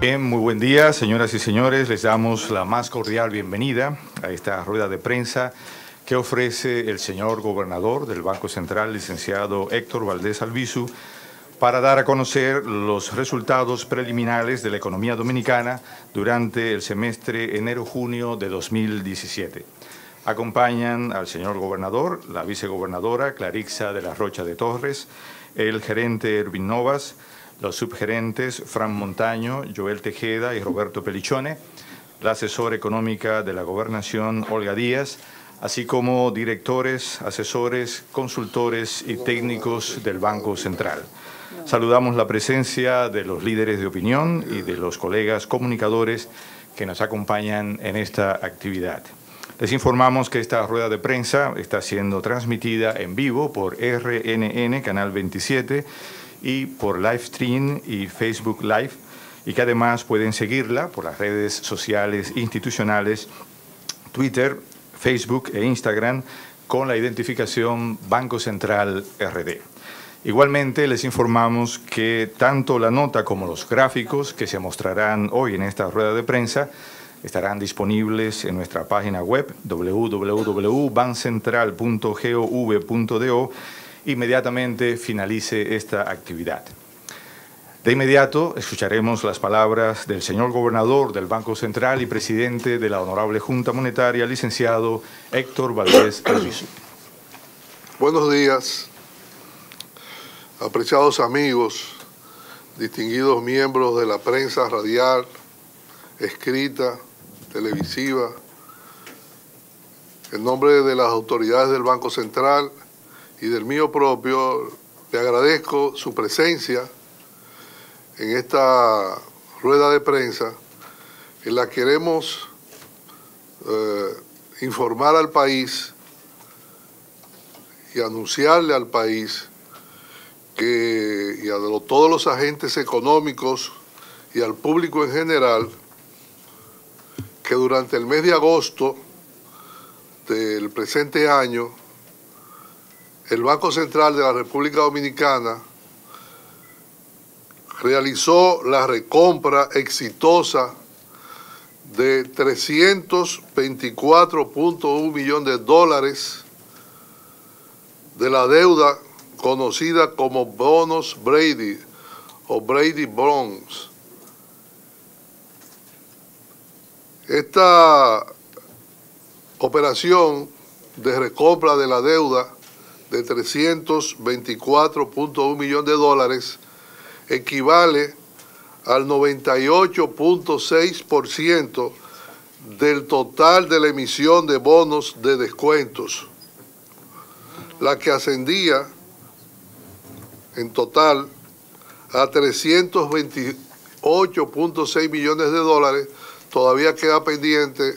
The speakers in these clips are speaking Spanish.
Bien, muy buen día, señoras y señores. Les damos la más cordial bienvenida a esta rueda de prensa que ofrece el señor gobernador del Banco Central, licenciado Héctor Valdés Albizu, para dar a conocer los resultados preliminares de la economía dominicana durante el semestre enero-junio de 2017. Acompañan al señor gobernador, la vicegobernadora Clarixa de la Rocha de Torres, el gerente Ervin Novas, los subgerentes Fran Montaño, Joel Tejeda y Roberto Pelichone, la asesora económica de la Gobernación Olga Díaz, así como directores, asesores, consultores y técnicos del Banco Central. Saludamos la presencia de los líderes de opinión y de los colegas comunicadores que nos acompañan en esta actividad. Les informamos que esta rueda de prensa está siendo transmitida en vivo por RNN, Canal 27, y por Livestream y Facebook Live, y que además pueden seguirla por las redes sociales institucionales, Twitter, Facebook e Instagram, con la identificación Banco Central RD. Igualmente, les informamos que tanto la nota como los gráficos que se mostrarán hoy en esta rueda de prensa estarán disponibles en nuestra página web www.bancentral.gov.do inmediatamente finalice esta actividad. De inmediato escucharemos las palabras del señor gobernador del Banco Central y presidente de la Honorable Junta Monetaria, licenciado Héctor Valdés Albizu. Buenos días, apreciados amigos, distinguidos miembros de la prensa radial, escrita, televisiva. En nombre de las autoridades del Banco Central y del mío propio, le agradezco su presencia en esta rueda de prensa en la que queremos informar al país y anunciarle al país y a todos los agentes económicos y al público en general que durante el mes de agosto del presente año el Banco Central de la República Dominicana realizó la recompra exitosa de 324.1 millones de dólares de la deuda conocida como bonos Brady o Brady Bonds. Esta operación de recompra de la deuda de 324.1 millones de dólares equivale al 98.6% del total de la emisión de bonos de descuentos, la que ascendía en total a 328.6 millones de dólares. Todavía queda pendiente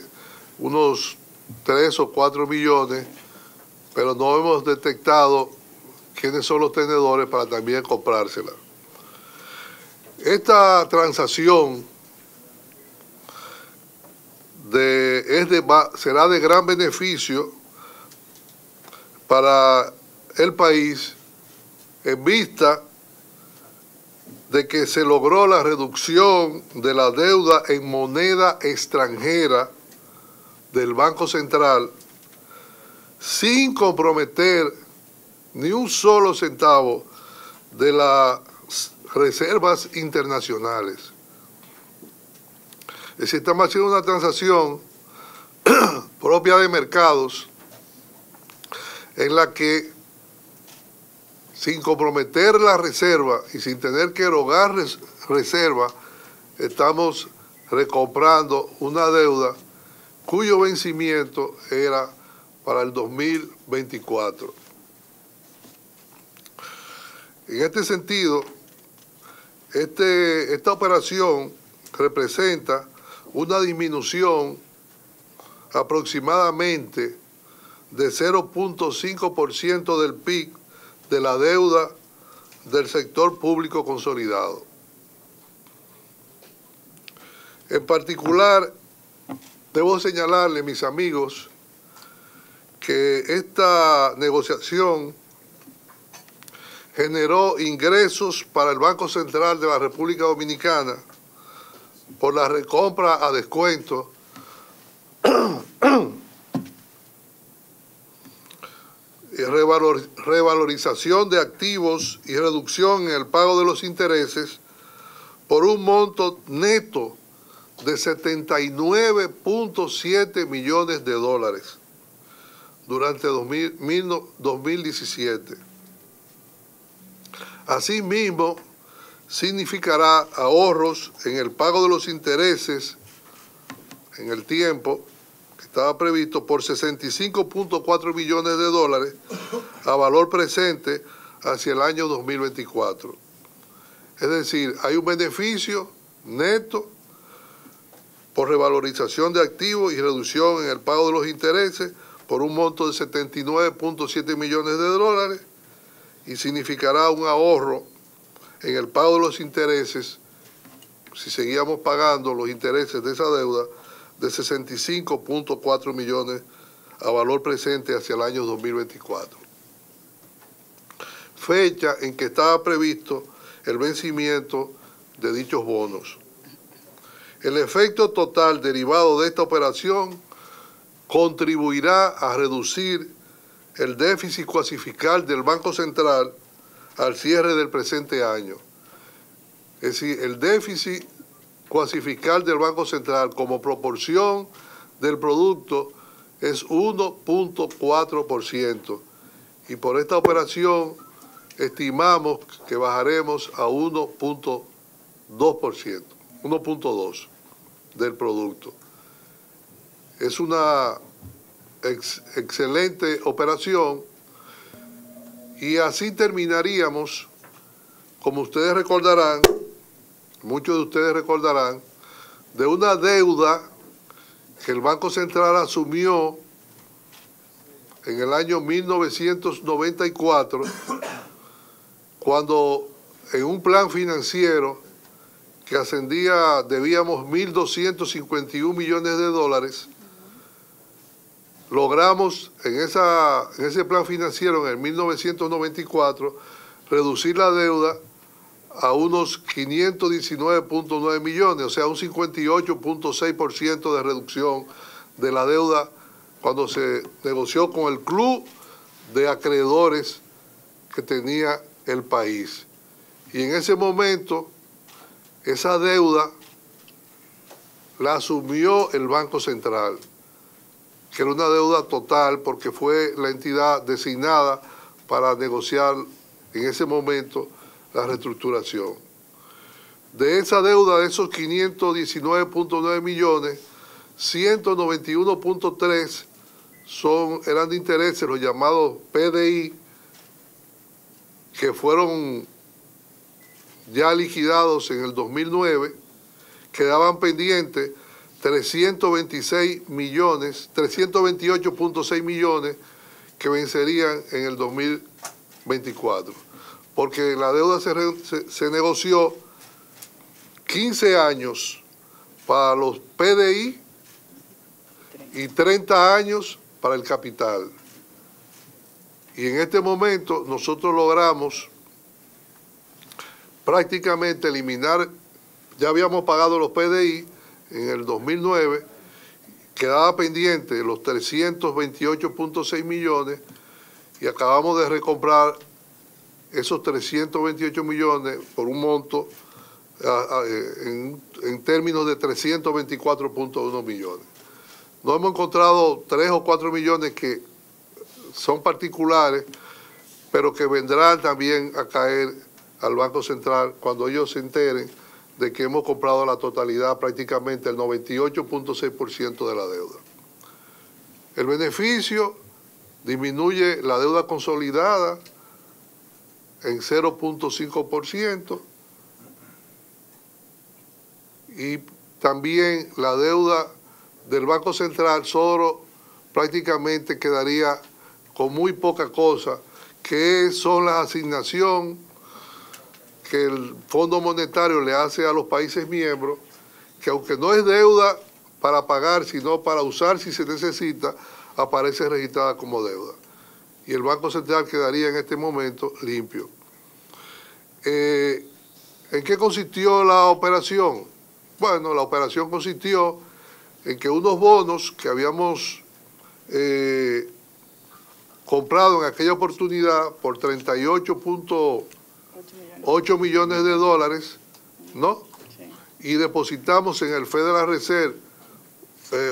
unos 3 o 4 millones, pero no hemos detectado quiénes son los tenedores para también comprársela. Esta transacción será de gran beneficio para el país en vista de que se logró la reducción de la deuda en moneda extranjera del Banco Central sin comprometer ni un solo centavo de las reservas internacionales. Es decir, estamos haciendo una transacción propia de mercados en la que, sin comprometer la reserva y sin tener que erogar reserva, estamos recomprando una deuda cuyo vencimiento era para el 2024. En este sentido, esta operación representa una disminución aproximadamente de 0.5% del PIB de la deuda del sector público consolidado. En particular, debo señalarle, mis amigos, que esta negociación generó ingresos para el Banco Central de la República Dominicana por la recompra a descuento y revalorización de activos y reducción en el pago de los intereses por un monto neto de 79.7 millones de dólares durante 2017. Asimismo, significará ahorros en el pago de los intereses en el tiempo que estaba previsto por 65.4 millones de dólares a valor presente hacia el año 2024. Es decir, hay un beneficio neto por revalorización de activos y reducción en el pago de los intereses por un monto de 79.7 millones de dólares y significará un ahorro en el pago de los intereses, si seguíamos pagando los intereses de esa deuda, de 65.4 millones a valor presente hacia el año 2024. Fecha en que estaba previsto el vencimiento de dichos bonos. El efecto total derivado de esta operación contribuirá a reducir el déficit cuasi fiscal del Banco Central al cierre del presente año. Es decir, el déficit cuasi fiscal del Banco Central como proporción del producto es 1.4%, y por esta operación estimamos que bajaremos a 1.2% del producto. Es una excelente operación y así terminaríamos, como ustedes recordarán, muchos de ustedes recordarán, de una deuda que el Banco Central asumió en el año 1994, cuando en un plan financiero que ascendía, debíamos 1.251 millones de dólares, logramos en ese plan financiero en el 1994 reducir la deuda a unos 519.9 millones, o sea, un 58.6% de reducción de la deuda cuando se negoció con el club de acreedores que tenía el país. Y en ese momento, esa deuda la asumió el Banco Central, que era una deuda total porque fue la entidad designada para negociar en ese momento la reestructuración. De esa deuda, de esos 519.9 millones, 191.3 eran de intereses, los llamados PDI, que fueron ya liquidados en el 2009, quedaban pendientes 328.6 millones que vencerían en el 2024. Porque la deuda se negoció 15 años para los PDI y 30 años para el capital. Y en este momento nosotros logramos prácticamente eliminar, ya habíamos pagado los PDI en el 2009, quedaba pendiente los 328.6 millones y acabamos de recomprar esos 328 millones por un monto en términos de 324.1 millones. No hemos encontrado 3 o 4 millones que son particulares, pero que vendrán también a caer al Banco Central cuando ellos se enteren de que hemos comprado la totalidad, prácticamente el 98.6% de la deuda. El beneficio disminuye la deuda consolidada en 0.5% y también la deuda del Banco Central solo prácticamente quedaría con muy poca cosa, que son las asignaciones que el Fondo Monetario le hace a los países miembros, que aunque no es deuda para pagar, sino para usar si se necesita, aparece registrada como deuda. Y el Banco Central quedaría en este momento limpio. ¿En qué consistió la operación? Bueno, la operación consistió en que unos bonos que habíamos comprado en aquella oportunidad por 38.8 millones de dólares, ¿no? Sí. Y depositamos en el Federal Reserve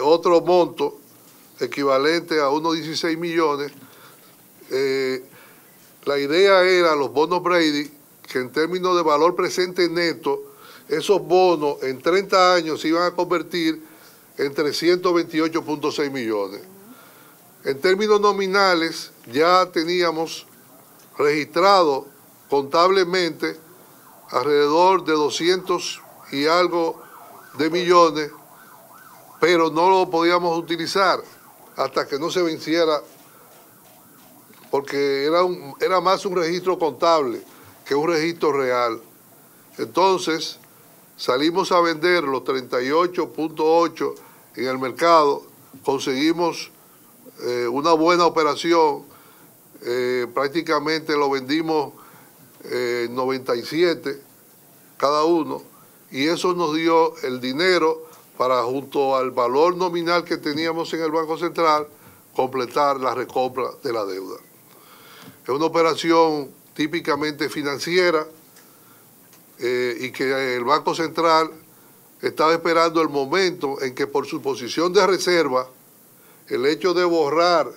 otro monto equivalente a unos 16 millones. La idea era los bonos Brady, que en términos de valor presente neto, esos bonos en 30 años se iban a convertir en 328.6 millones. En términos nominales, ya teníamos registrado contablemente alrededor de 200 y algo de millones, pero no lo podíamos utilizar hasta que no se venciera, porque era más un registro contable que un registro real. Entonces, salimos a vender los 38.8 en el mercado, conseguimos una buena operación, prácticamente lo vendimos 97 cada uno, y eso nos dio el dinero para, junto al valor nominal que teníamos en el Banco Central, completar la recompra de la deuda. Es una operación típicamente financiera y que el Banco Central estaba esperando el momento en que, por su posición de reserva, el hecho de borrar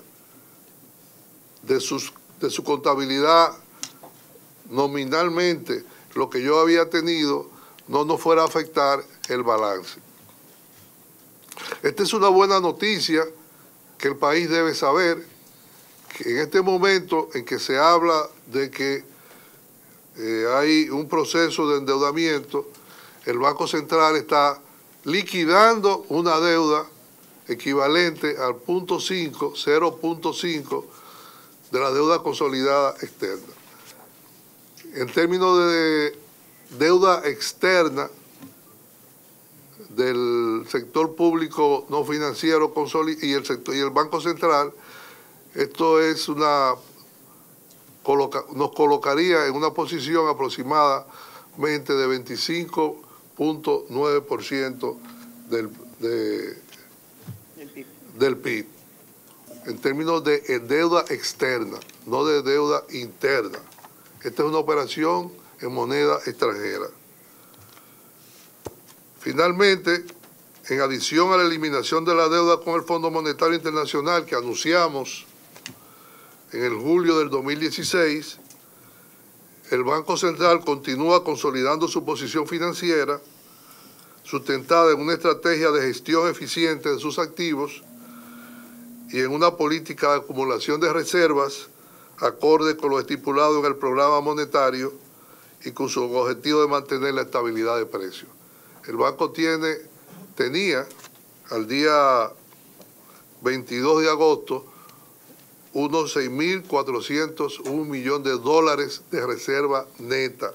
de su contabilidad nominalmente lo que yo había tenido no nos fuera a afectar el balance. Esta es una buena noticia que el país debe saber, que en este momento en que se habla de que hay un proceso de endeudamiento, el Banco Central está liquidando una deuda equivalente al 0.5 de la deuda consolidada externa. En términos de deuda externa del sector público no financiero y el Banco Central, esto es nos colocaría en una posición aproximadamente de 25.9% del PIB, en términos de deuda externa, no de deuda interna. Esta es una operación en moneda extranjera. Finalmente, en adición a la eliminación de la deuda con el Fondo Monetario Internacional que anunciamos en el julio del 2016, el Banco Central continúa consolidando su posición financiera, sustentada en una estrategia de gestión eficiente de sus activos y en una política de acumulación de reservas acorde con lo estipulado en el programa monetario y con su objetivo de mantener la estabilidad de precios. El banco tenía al día 22 de agosto unos 6.401 millones de dólares de reserva neta.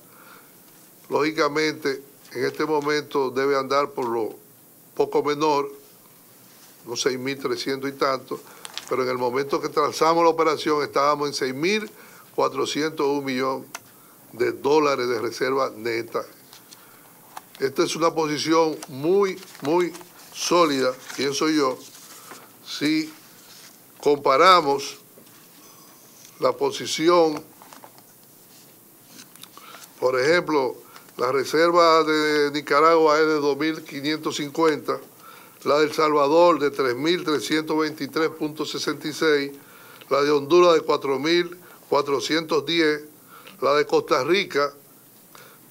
Lógicamente, en este momento debe andar por lo poco menor, unos 6.300 y tanto, pero en el momento que transamos la operación estábamos en 6.401 millones de dólares de reserva neta. Esta es una posición muy, muy sólida, pienso yo, si comparamos la posición, por ejemplo, la reserva de Nicaragua es de 2.550, la de El Salvador de 3.323.66, la de Honduras de 4.410, la de Costa Rica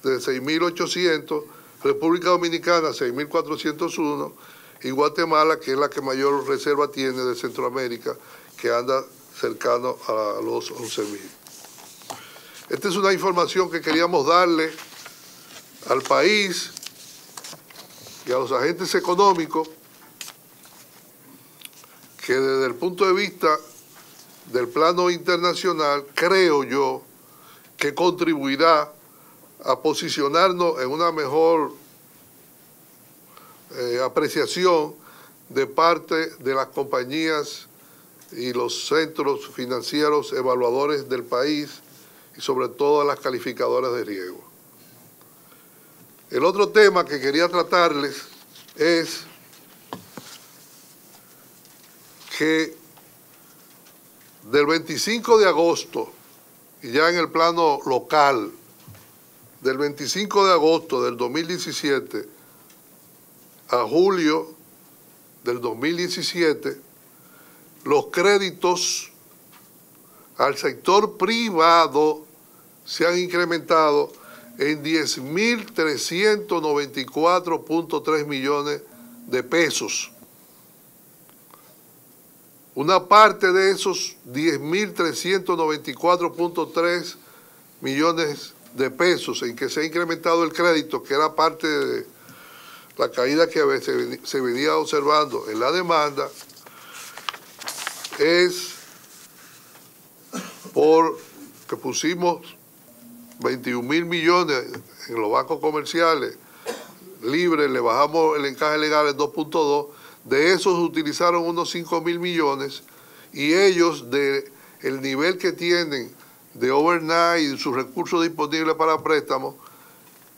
de 6.800, República Dominicana 6.401 y Guatemala, que es la que mayor reserva tiene de Centroamérica, que anda cercano a los 11.000. Esta es una información que queríamos darle al país y a los agentes económicos, que desde el punto de vista del plano internacional, creo yo, que contribuirá a posicionarnos en una mejor apreciación de parte de las compañías y los centros financieros evaluadores del país y sobre todo a las calificadoras de riesgo. El otro tema que quería tratarles es que del 25 de agosto, y ya en el plano local, del 25 de agosto del 2017 a julio del 2017, los créditos al sector privado se han incrementado en 10.394.3 millones de pesos. Una parte de esos 10.394.3 millones de pesos en que se ha incrementado el crédito, que era parte de la caída que se venía observando en la demanda, es porque pusimos 21.000 millones en los bancos comerciales libres, le bajamos el encaje legal en 2.2, de esos utilizaron unos 5.000 millones y ellos, de el nivel que tienen de overnight y sus recursos disponibles para préstamos,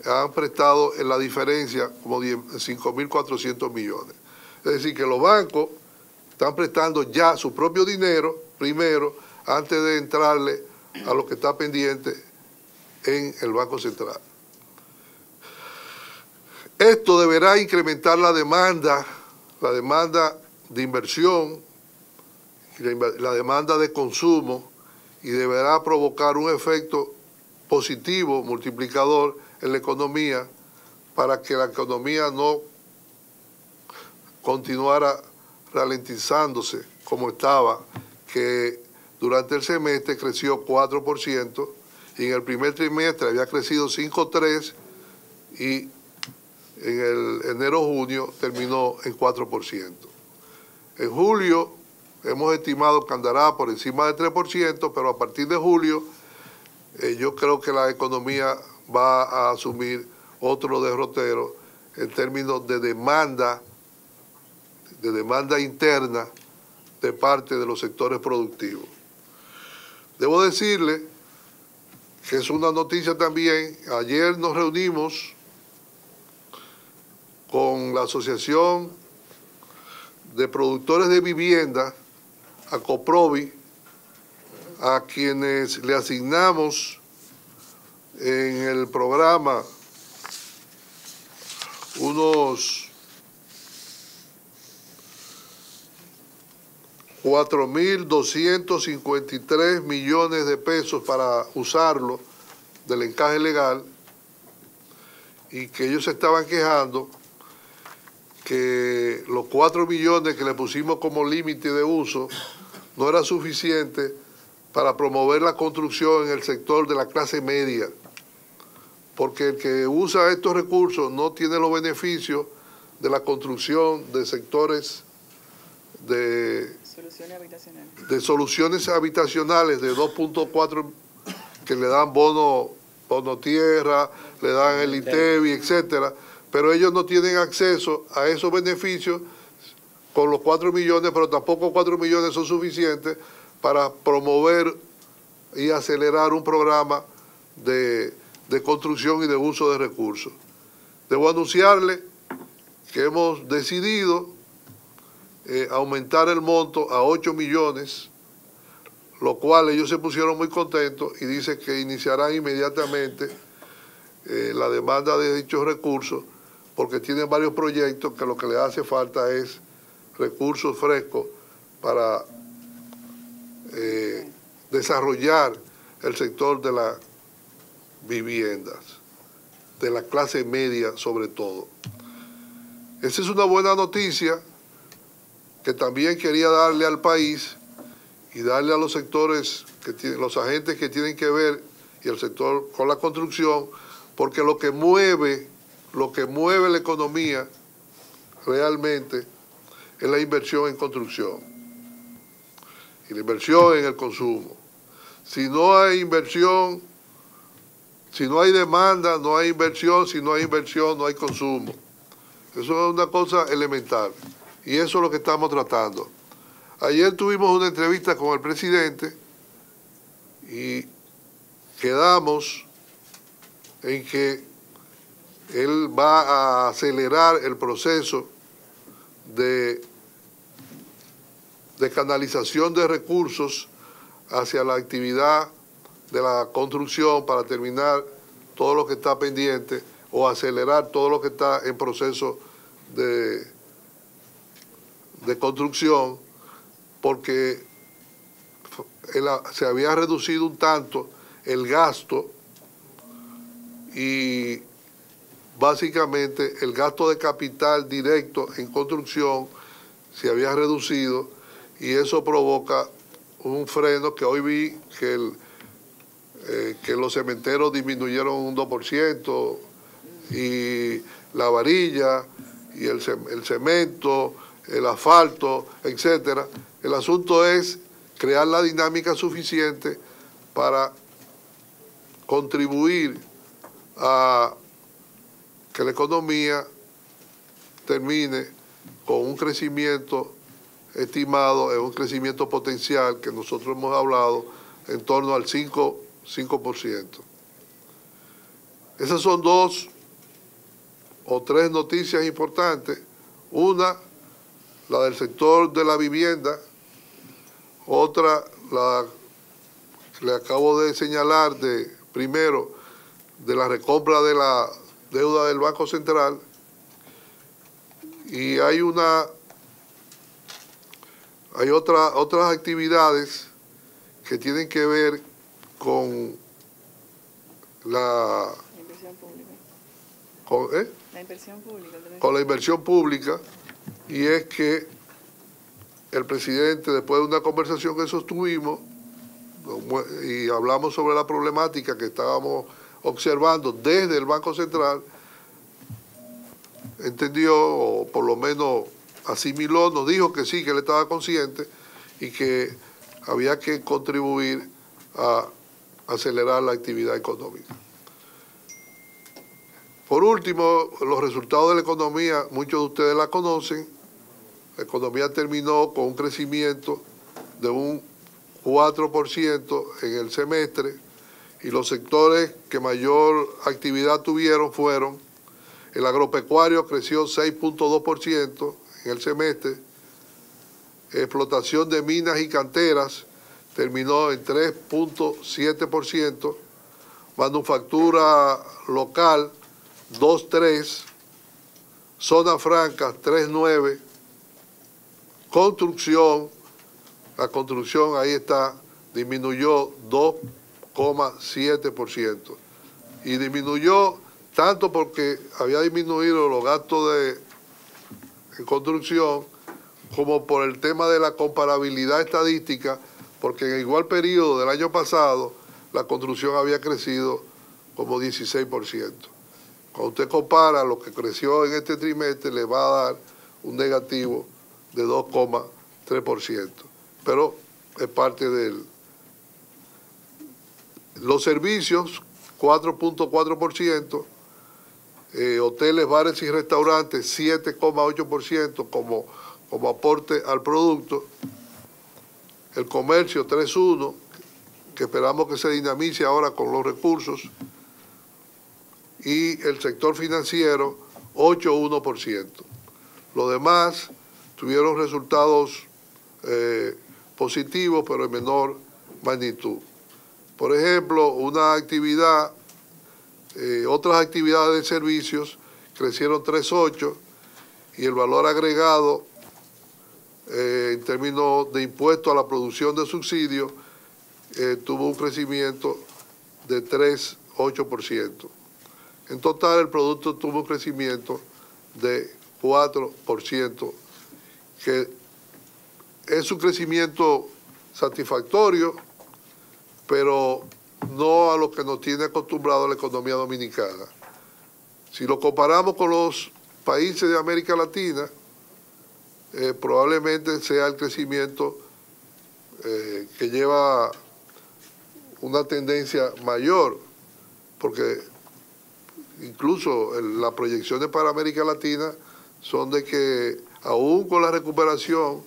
han prestado en la diferencia como 5.400 millones. Es decir, que los bancos están prestando ya su propio dinero primero antes de entrarle a lo que está pendiente en el Banco Central. Esto deberá incrementar la demanda de inversión y la demanda de consumo, y deberá provocar un efecto positivo, multiplicador en la economía, para que la economía no continuara ralentizándose como estaba, que durante el semestre creció 4% y en el primer trimestre había crecido 5,3% y en el enero-junio terminó en 4%. En julio hemos estimado que andará por encima del 3%, pero a partir de julio yo creo que la economía va a asumir otro derrotero en términos de demanda interna de parte de los sectores productivos. Debo decirle que es una noticia también. Ayer nos reunimos con la Asociación de Productores de Vivienda, ACOPROVI, a quienes le asignamos en el programa unos 4.253 millones de pesos para usarlo del encaje legal, y que ellos se estaban quejando que los 4 millones que le pusimos como límite de uso no era suficiente para promover la construcción en el sector de la clase media, porque el que usa estos recursos no tiene los beneficios de la construcción de sectores de soluciones habitacionales de 2.4, que le dan bono tierra, le dan el ITEVI, etcétera, pero ellos no tienen acceso a esos beneficios con los 4 millones, pero tampoco 4 millones son suficientes para promover y acelerar un programa de construcción y de uso de recursos. Debo anunciarle que hemos decidido aumentar el monto a 8 millones, lo cual ellos se pusieron muy contentos y dicen que iniciarán inmediatamente la demanda de dichos recursos, porque tienen varios proyectos que lo que les hace falta es recursos frescos para desarrollar el sector de las viviendas, de la clase media sobre todo. Esa es una buena noticia que también quería darle al país y darle a los sectores, los agentes que tienen que ver, y el sector con la construcción, porque lo que mueve la economía realmente es la inversión en construcción y la inversión en el consumo. Si no hay inversión, si no hay demanda, no hay inversión; si no hay inversión, no hay consumo. Eso es una cosa elemental y eso es lo que estamos tratando. Ayer tuvimos una entrevista con el presidente y quedamos en que él va a acelerar el proceso de canalización de recursos hacia la actividad de la construcción para terminar todo lo que está pendiente o acelerar todo lo que está en proceso de construcción, porque se había reducido un tanto el gasto y básicamente el gasto de capital directo en construcción se había reducido y eso provoca un freno que hoy vi que los cementeros disminuyeron un 2% y la varilla y el cemento, el asfalto, etcétera. El asunto es crear la dinámica suficiente para contribuir a que la economía termine con un crecimiento estimado, un crecimiento potencial que nosotros hemos hablado en torno al 5%. Esas son 2 o 3 noticias importantes. Una, la del sector de la vivienda. Otra, la que le acabo de señalar, primero, de la recompra de la deuda del Banco Central. Y hay otras actividades que tienen que ver con la inversión pública. La inversión pública. Con la inversión pública, y es que el presidente, después de una conversación que sostuvimos y hablamos sobre la problemática que estábamos observando desde el Banco Central, entendió, o por lo menos asimiló, nos dijo que sí, que él estaba consciente y que había que contribuir a acelerar la actividad económica. Por último, los resultados de la economía, muchos de ustedes la conocen. La economía terminó con un crecimiento de un 4% en el semestre y los sectores que mayor actividad tuvieron fueron: el agropecuario creció 6.2% en el semestre, explotación de minas y canteras terminó en 3.7%, manufactura local 2.3%, zona franca 3.9%, construcción, la construcción ahí está, disminuyó 2.7%. Y disminuyó tanto porque había disminuido los gastos en construcción, como por el tema de la comparabilidad estadística, porque en el igual periodo del año pasado la construcción había crecido como 16%. Cuando usted compara lo que creció en este trimestre, le va a dar un negativo de 2.3%. Pero es parte del... Los servicios, 4.4%, hoteles, bares y restaurantes, 7.8% como aporte al producto. El comercio, 3.1%, que esperamos que se dinamice ahora con los recursos. Y el sector financiero, 8.1%. Los demás tuvieron resultados positivos, pero en menor magnitud. Por ejemplo, otras actividades de servicios crecieron 3.8% y el valor agregado en términos de impuesto a la producción de subsidios tuvo un crecimiento de 3.8%. En total, el producto tuvo un crecimiento de 4%, que es un crecimiento satisfactorio, pero no a lo que nos tiene acostumbrado la economía dominicana. Si lo comparamos con los países de América Latina, probablemente sea el crecimiento que lleva una tendencia mayor, porque incluso las proyecciones para América Latina son de que aún con la recuperación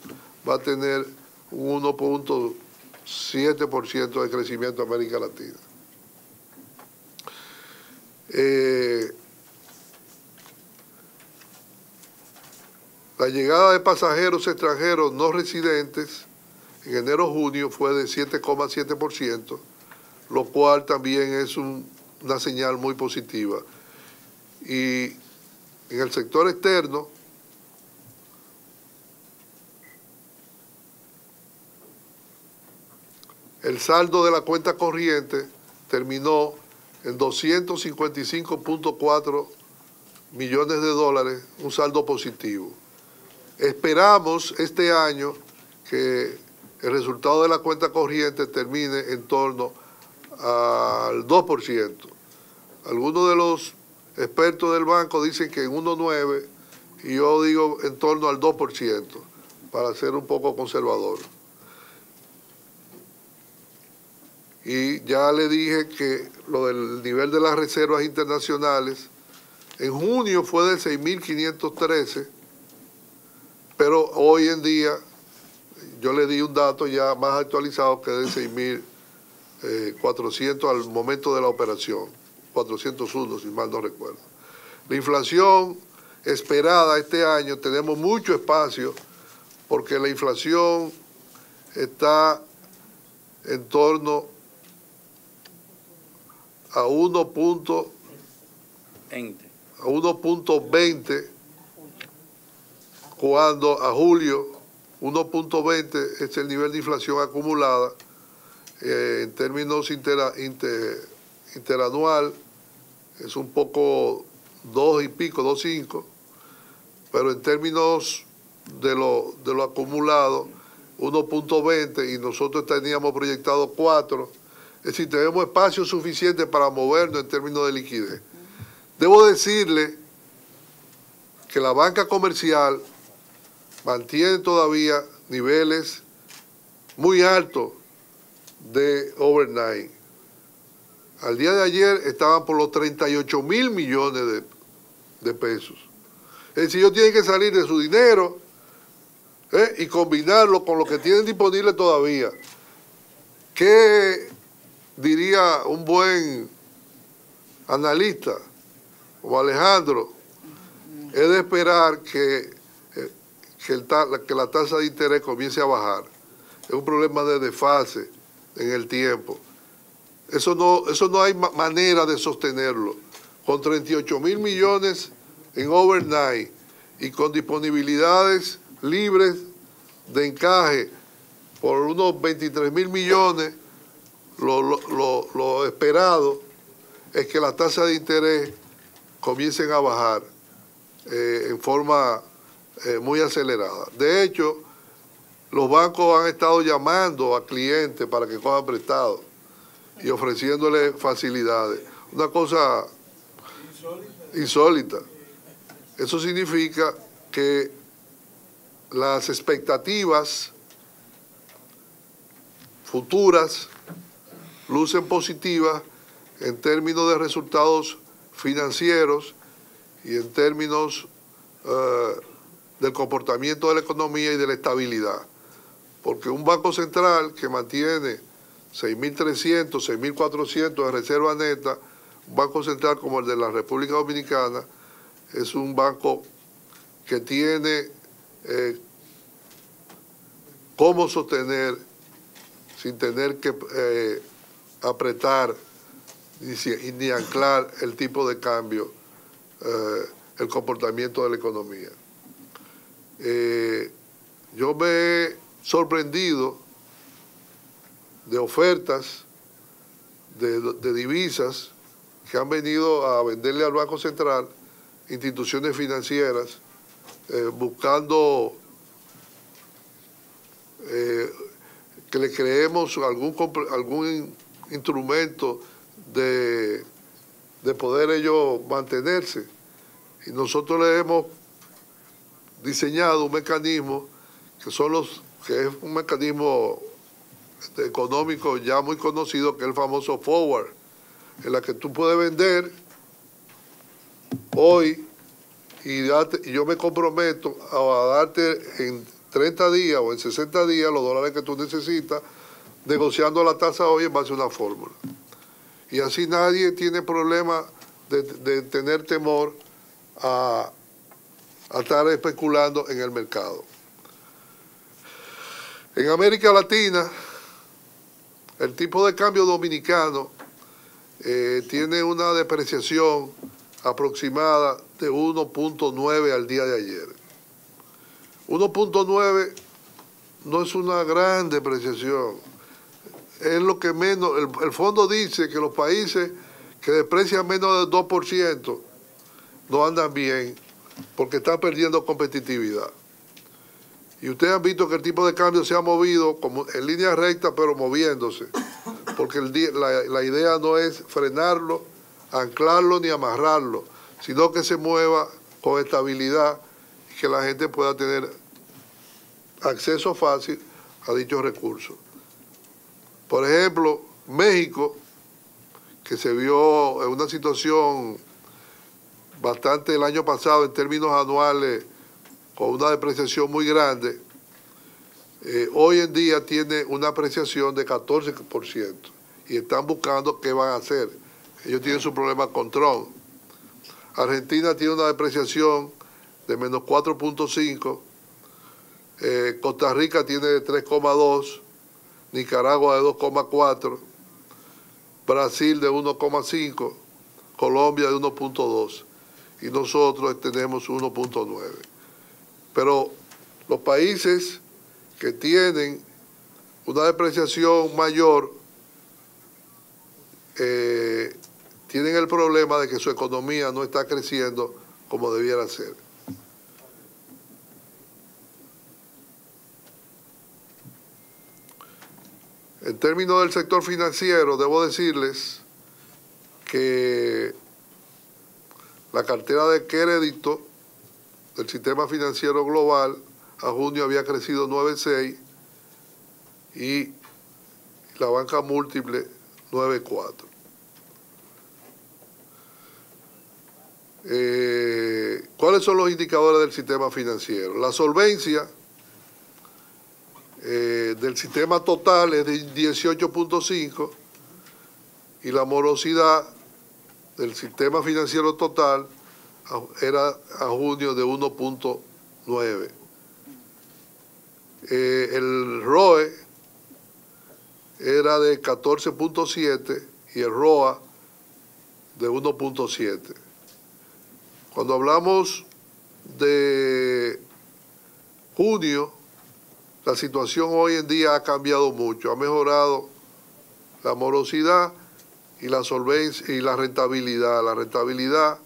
va a tener un 1.7% de crecimiento en América Latina. La llegada de pasajeros extranjeros no residentes en enero-junio fue de 7,7%, lo cual también es una señal muy positiva. Y en el sector externo, el saldo de la cuenta corriente terminó en 255.4 millones de dólares, un saldo positivo. Esperamos este año que el resultado de la cuenta corriente termine en torno al 2%. Algunos de los expertos del banco dicen que en 1,9% y yo digo en torno al 2%, para ser un poco conservador. Y ya le dije que lo del nivel de las reservas internacionales, en junio fue de 6.513, pero hoy en día yo le di un dato ya más actualizado que es de 6.400 al momento de la operación, 401 si mal no recuerdo. La inflación esperada este año, tenemos mucho espacio porque la inflación está en torno a 1.20, cuando a julio 1.20 es el nivel de inflación acumulada. En términos interanual es un poco 2 y pico, 2.5, pero en términos de lo acumulado 1.20 y nosotros teníamos proyectado 4. Es decir, tenemos espacio suficiente para movernos en términos de liquidez. Debo decirle que la banca comercial mantiene todavía niveles muy altos de overnight. Al día de ayer estaban por los 38.000 millones de pesos. Es decir, ellos tienen que salir de su dinero y combinarlo con lo que tienen disponible todavía. ¿Qué diría un buen analista como Alejandro? Es de esperar que la tasa de interés comience a bajar. Es un problema de desfase en el tiempo. Eso no hay manera de sostenerlo. Con 38.000 millones en overnight y con disponibilidades libres de encaje por unos 23.000 millones, lo esperado es que las tasas de interés comiencen a bajar en forma muy acelerada. De hecho, los bancos han estado llamando a clientes para que cojan prestado y ofreciéndole facilidades. Una cosa insólita. Eso significa que las expectativas futuras lucen positivas en términos de resultados financieros y en términos del comportamiento de la economía y de la estabilidad. Porque un banco central que mantiene 6.300, 6.400 de reserva neta, un banco central como el de la República Dominicana, es un banco que tiene cómo sostener sin tener que apretar ni anclar el tipo de cambio, el comportamiento de la economía. Yo me he sorprendido de ofertas de divisas que han venido a venderle al Banco Central instituciones financieras buscando que le creemos algún instrumento de poder ellos mantenerse. Y nosotros le hemos diseñado un mecanismo que es un mecanismo económico ya muy conocido, que es el famoso forward, en la que tú puedes vender hoy y yo me comprometo a darte en 30 días o en 60 días los dólares que tú necesitas, negociando la tasa hoy en base a una fórmula. Y así nadie tiene problema de tener temor a a estar especulando en el mercado. En América Latina, el tipo de cambio dominicano tiene una depreciación aproximada de 1.9 al día de ayer. 1.9 no es una gran depreciación, es lo que menos, el fondo dice que los países que deprecian menos del 2% no andan bien porque están perdiendo competitividad. Y ustedes han visto que el tipo de cambio se ha movido como en línea recta, pero moviéndose, porque la idea no es frenarlo, anclarlo ni amarrarlo, sino que se mueva con estabilidad y que la gente pueda tener acceso fácil a dichos recursos. Por ejemplo, México, que se vio en una situación bastante el año pasado en términos anuales con una depreciación muy grande, hoy en día tiene una apreciación de 14% y están buscando qué van a hacer. Ellos tienen su problema con Trump. Argentina tiene una depreciación de menos 4.5%, Costa Rica tiene de 3.2%, Nicaragua de 2.4%, Brasil de 1.5%, Colombia de 1.2% y nosotros tenemos 1.9%. Pero los países que tienen una depreciación mayor tienen el problema de que su economía no está creciendo como debiera ser. En términos del sector financiero, debo decirles que la cartera de crédito del sistema financiero global a junio había crecido 9.6 y la banca múltiple 9.4. ¿Cuáles son los indicadores del sistema financiero? La solvencia del sistema total es de 18.5 y la morosidad del sistema financiero total era a junio de 1.9. El ROE era de 14.7 y el ROA de 1.7. Cuando hablamos de junio, la situación hoy en día ha cambiado mucho, ha mejorado la morosidad y la solvencia y la rentabilidad. La rentabilidad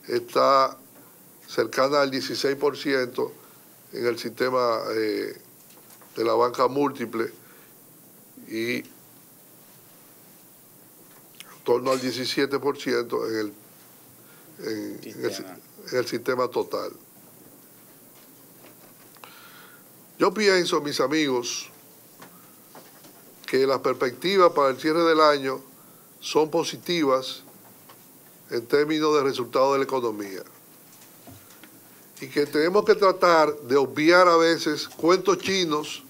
está cercana al 16% en el sistema de la banca múltiple y en torno al 17% en el sistema total. Yo pienso, mis amigos, que las perspectivas para el cierre del año son positivas en términos de resultados de la economía y que tenemos que tratar de obviar a veces cuentos chinos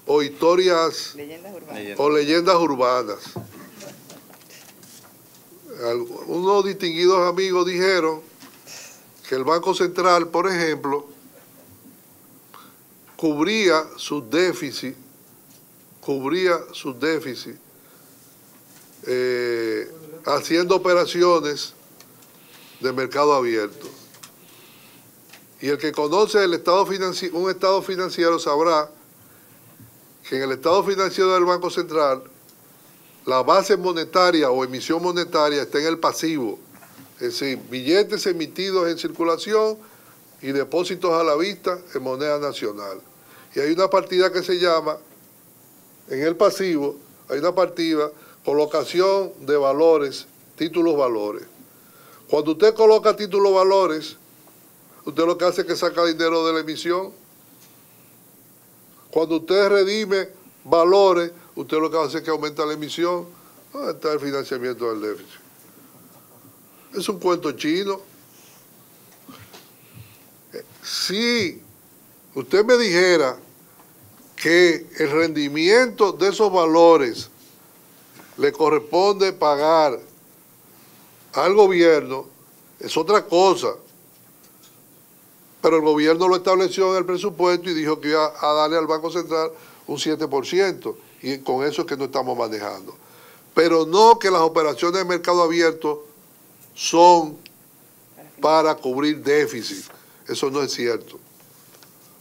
o historias leyendas urbanas. Unos distinguidos amigos dijeron que el Banco Central, por ejemplo, cubría sus déficits haciendo operaciones de mercado abierto. Y el que conoce un estado financiero sabrá que en el estado financiero del Banco Central la base monetaria o emisión monetaria está en el pasivo, es decir, billetes emitidos en circulación y depósitos a la vista en moneda nacional. Y hay una partida que se llama, en el pasivo, hay una partida, colocación de valores, títulos valores. Cuando usted coloca títulos valores, usted lo que hace es que saca dinero de la emisión. Cuando usted redime valores, usted lo que hace es que aumenta la emisión. ¿Dónde está el financiamiento del déficit? Es un cuento chino. Si usted me dijera que el rendimiento de esos valores le corresponde pagar al gobierno, es otra cosa. pero el gobierno lo estableció en el presupuesto y dijo que iba a darle al Banco Central un 7%, y con eso es que no estamos manejando. Pero no que las operaciones de mercado abierto son para cubrir déficit. Eso no es cierto.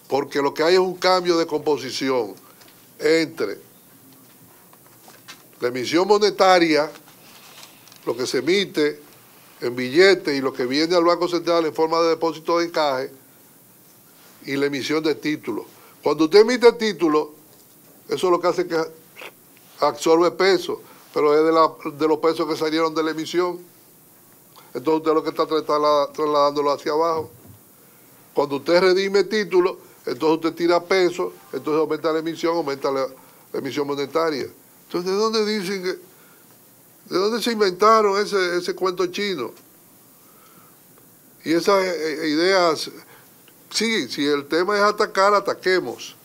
Porque lo que hay es un cambio de composición entre la emisión monetaria, lo que se emite en billetes y lo que viene al Banco Central en forma de depósito de encaje, y la emisión de títulos. Cuando usted emite títulos, eso es lo que hace que absorbe peso, pero es de los pesos que salieron de la emisión. Entonces usted lo que está trasladándolo hacia abajo. Cuando usted redime títulos, entonces usted tira peso, entonces aumenta la emisión, aumenta la emisión monetaria. Entonces, ¿de dónde dicen que, de dónde se inventaron ese cuento chino? Y esas ideas, sí, si el tema es atacar, ataquemos,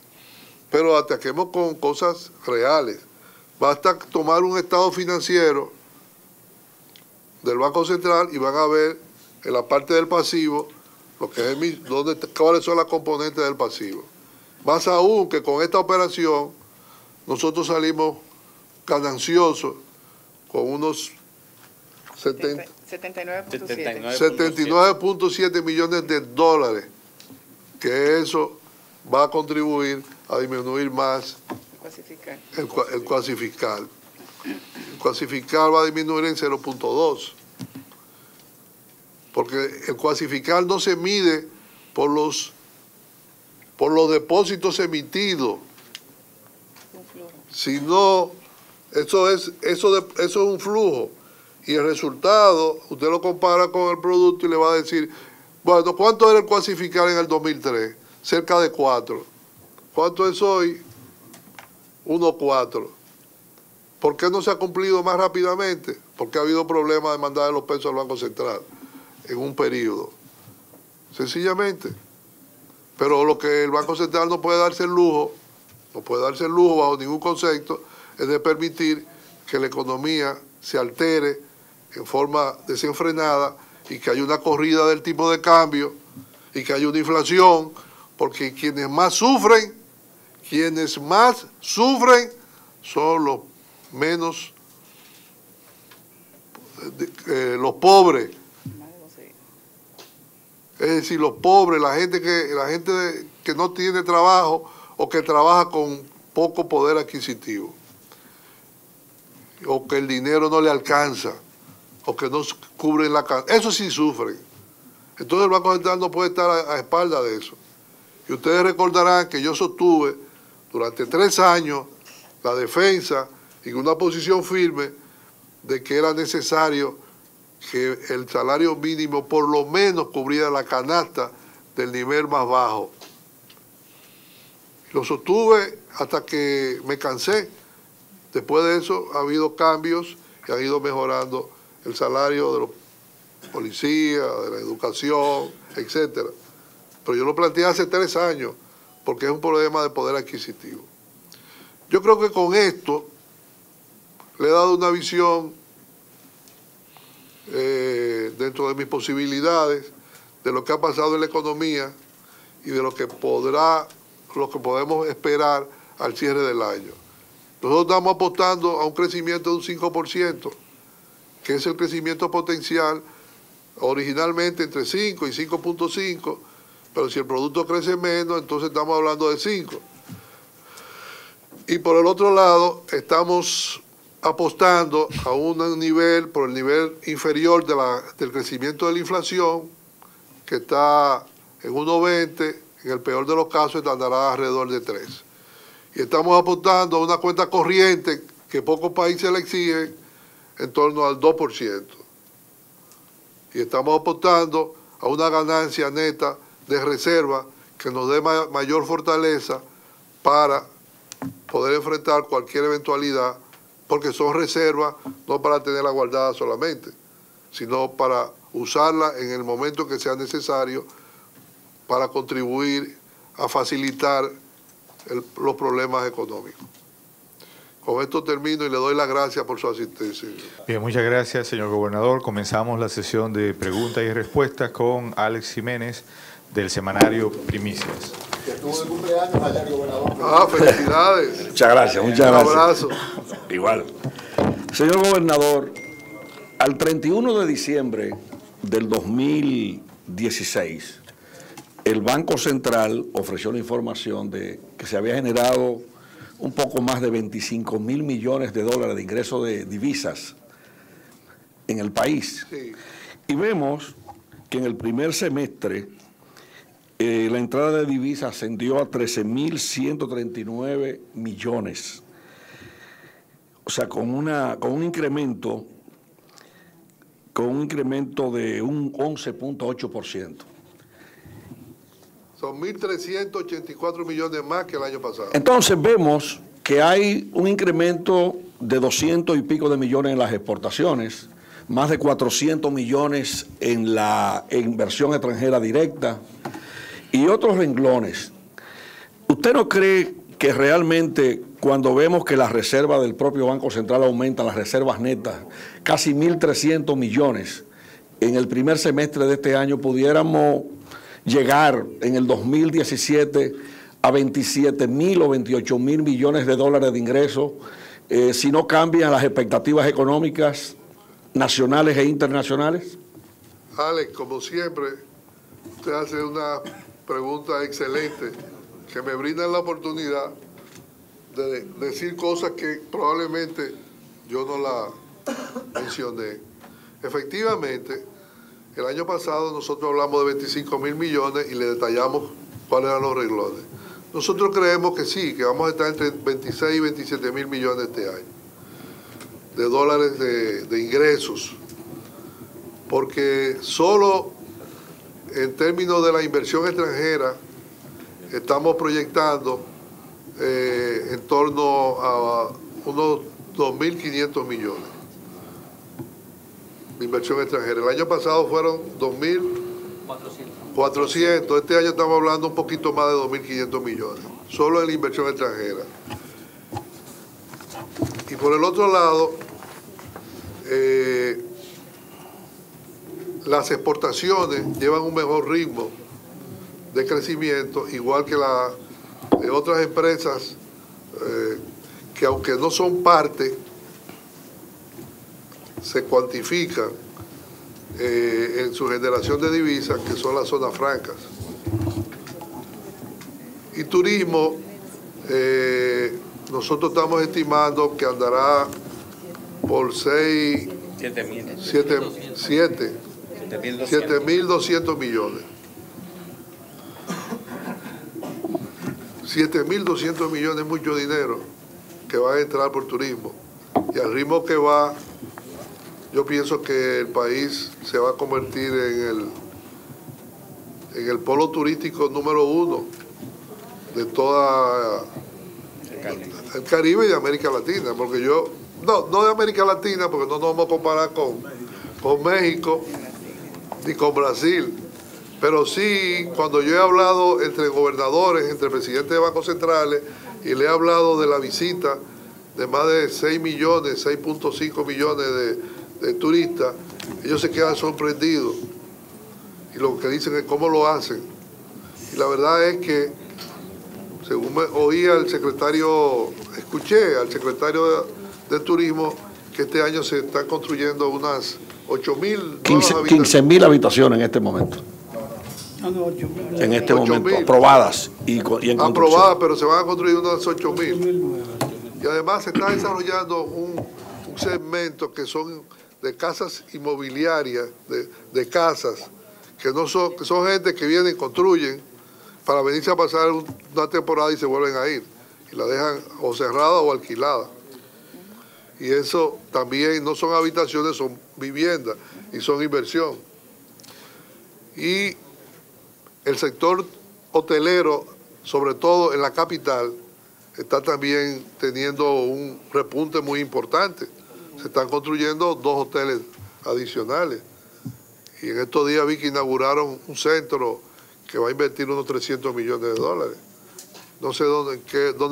pero ataquemos con cosas reales. Basta tomar un estado financiero del Banco Central y van a ver en la parte del pasivo lo que es cuáles son las componentes del pasivo. Más aún que con esta operación nosotros salimos gananciosos con unos 79.7 millones de dólares, que eso va a contribuir a disminuir más el cuasifical. El cuasifical va a disminuir en 0.2, porque el cuasifical no se mide por los depósitos emitidos, sino eso es un flujo, y el resultado usted lo compara con el producto y le va a decir, bueno, ¿cuánto era el cuasifical en el 2003? Cerca de 4. ¿Cuánto es hoy? 1.4. ¿Por qué no se ha cumplido más rápidamente? Porque ha habido problemas de mandar los pesos al Banco Central en un periodo. Sencillamente. Pero lo que el Banco Central no puede darse el lujo, bajo ningún concepto, es de permitir que la economía se altere en forma desenfrenada y que haya una corrida del tipo de cambio y que haya una inflación, porque quienes más sufren son los pobres. Es decir, los pobres, la gente que no tiene trabajo o que trabaja con poco poder adquisitivo, o que el dinero no le alcanza, o que no cubren la casa. Eso sí sufren. Entonces el Banco Central no puede estar a espaldas de eso. Y ustedes recordarán que yo sostuve durante 3 años la defensa y una posición firme de que era necesario que el salario mínimo por lo menos cubriera la canasta del nivel más bajo. Lo sostuve hasta que me cansé. Después de eso ha habido cambios que han ido mejorando el salario de los policías, de la educación, etcétera. Pero yo lo planteé hace 3 años porque es un problema de poder adquisitivo. Yo creo que con esto le he dado una visión dentro de mis posibilidades de lo que ha pasado en la economía y de lo que podemos esperar al cierre del año. Nosotros estamos apostando a un crecimiento de un 5%, que es el crecimiento potencial originalmente entre 5 y 5.5, pero si el producto crece menos, entonces estamos hablando de 5. Y por el otro lado, estamos apostando a un nivel, por el nivel inferior del crecimiento de la inflación, que está en 1.20, en el peor de los casos andará alrededor de 3. Y estamos apostando a una cuenta corriente que pocos países le exigen en torno al 2%. Y estamos apostando a una ganancia neta de reserva que nos dé mayor fortaleza para poder enfrentar cualquier eventualidad, porque son reservas no para tenerla guardada solamente, sino para usarla en el momento que sea necesario para contribuir a facilitar los problemas económicos. Con esto termino y le doy las gracias por su asistencia. Bien, muchas gracias, señor gobernador. Comenzamos la sesión de preguntas y respuestas con Alex Jiménez, del semanario Primicias. Estuvo de cumpleaños ayer, gobernador. Ah, felicidades. Muchas gracias, muchas gracias. Un abrazo. Igual. Señor gobernador, al 31 de diciembre del 2016, el Banco Central ofreció la información de que se había generado un poco más de 25.000 millones de dólares de ingresos de divisas en el país. Sí. Y vemos que en el primer semestre la entrada de divisas ascendió a 13.139 millones. O sea, con un incremento de un 11.8%. Son 1.384 millones más que el año pasado. Entonces vemos que hay un incremento de 200 y pico de millones en las exportaciones, más de 400 millones en la inversión extranjera directa y otros renglones. ¿Usted no cree que realmente cuando vemos que las reservas del propio Banco Central aumentan, las reservas netas, casi 1.300 millones en el primer semestre de este año, pudiéramos llegar en el 2017 a 27.000 o 28.000 millones de dólares de ingresos si no cambian las expectativas económicas nacionales e internacionales? Alex, como siempre, usted hace una pregunta excelente que me brinda la oportunidad de decir cosas que probablemente yo no la mencioné. Efectivamente, el año pasado nosotros hablamos de 25.000 millones y le detallamos cuáles eran los renglones. Nosotros creemos que sí, que vamos a estar entre 26 y 27.000 millones este año de dólares de ingresos, porque solo en términos de la inversión extranjera estamos proyectando en torno a unos 2.500 millones de inversión extranjera. El año pasado fueron 2.400. Este año estamos hablando un poquito más de 2.500 millones, solo en la inversión extranjera. Y por el otro lado, las exportaciones llevan un mejor ritmo de crecimiento, igual que otras empresas que aunque no son parte, se cuantifican en su generación de divisas, que son las zonas francas. Y turismo, nosotros estamos estimando que andará por 7.200 millones. 7.200 millones es mucho dinero que va a entrar por turismo. Y al ritmo que va, yo pienso que el país se va a convertir en el polo turístico número 1 de toda el Caribe y de América Latina, porque no de América Latina, porque no nos vamos a comparar con México ni con Brasil, pero sí, cuando yo he hablado entre gobernadores, entre presidentes de bancos centrales, y le he hablado de la visita de más de 6 millones, 6.5 millones de turistas, ellos se quedan sorprendidos, y lo que dicen es cómo lo hacen. Y la verdad es que, según escuché al secretario de Turismo, que este año se están construyendo unas 8.000 15.000 habitaciones en este momento. En este momento, aprobadas y en construcción. Aprobadas, pero se van a construir unas 8.000. Y además se está desarrollando un segmento que son de casas inmobiliarias, de casas, que son gente que vienen y construyen para venirse a pasar una temporada y se vuelven a ir. Y la dejan o cerrada o alquilada. Y eso también no son habitaciones, son viviendas y son inversión. Y el sector hotelero, sobre todo en la capital, está también teniendo un repunte muy importante. Se están construyendo 2 hoteles adicionales. Y en estos días vi que inauguraron un centro que va a invertir unos 300 millones de dólares. No sé dónde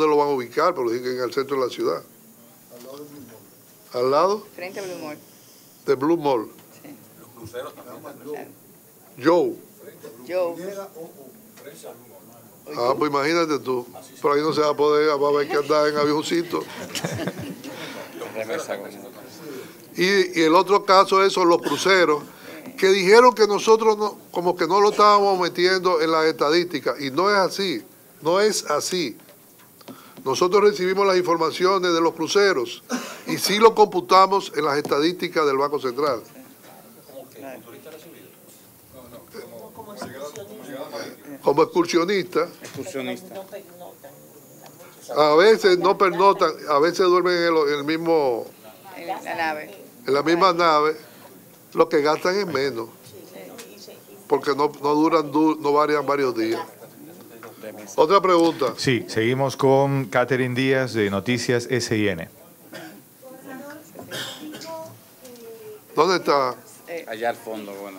lo van a ubicar, pero dicen que en el centro de la ciudad. ¿Al lado? Frente a Blue Mall. De Blue Mall. Sí. Los cruceros también. Joe. Yo. Ah, pues imagínate tú. Por ahí no se va a poder, va a haber que andar en avioncito. Y el otro caso es son los cruceros, que dijeron que nosotros no, como que no lo estábamos metiendo en las estadísticas, y no es así, no es así. Nosotros recibimos las informaciones de los cruceros y sí lo computamos en las estadísticas del Banco Central. Como excursionista. A veces no pernotan, a veces duermen en el mismo... En la nave. En la misma nave, lo que gastan es menos, porque no varían varios días. Otra pregunta. Sí, seguimos con Catherine Díaz de Noticias SIN. ¿Dónde está? Allá al fondo, bueno.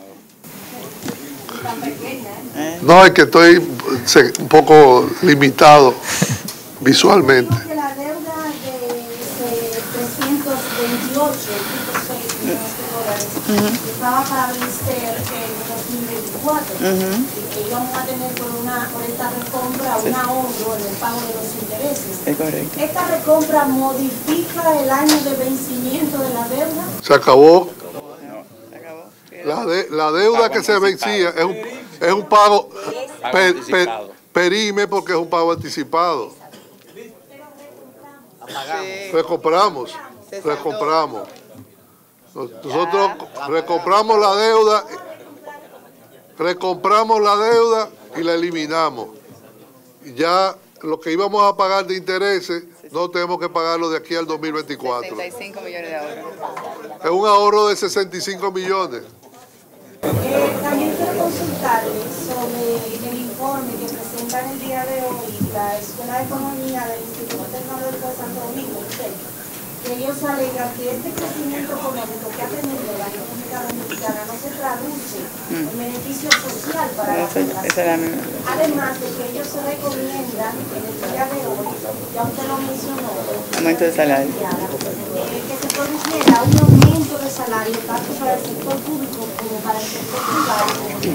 No, es que estoy un poco limitado visualmente. La deuda de 328 millones que estaba para vencer en 2024 y que íbamos a tener por esta recompra un ahorro en el pago de los intereses. Es correcto. ¿Esta recompra modifica el año de vencimiento de la deuda? Se acabó. No, se acabó. La deuda que se vencía es un pago perime porque es un pago anticipado. Recompramos. Nosotros recompramos la deuda y la eliminamos. Y ya lo que íbamos a pagar de intereses no tenemos que pagarlo de aquí al 2024. 65 millones de ahorros. Es un ahorro de 65 millones. También quiero consultarle sobre el informe que presenta el día de hoy la Escuela de Economía del Instituto Tecnológico de Santo Domingo, que ellos alegan que este crecimiento económico que ha tenido la República Dominicana no se traduce en beneficio social para la población. Además de que ellos se recomiendan en el día de hoy, ya usted lo mencionó, aumento de salario. Que se produjera un aumento de salario tanto para el sector público como para el sector privado,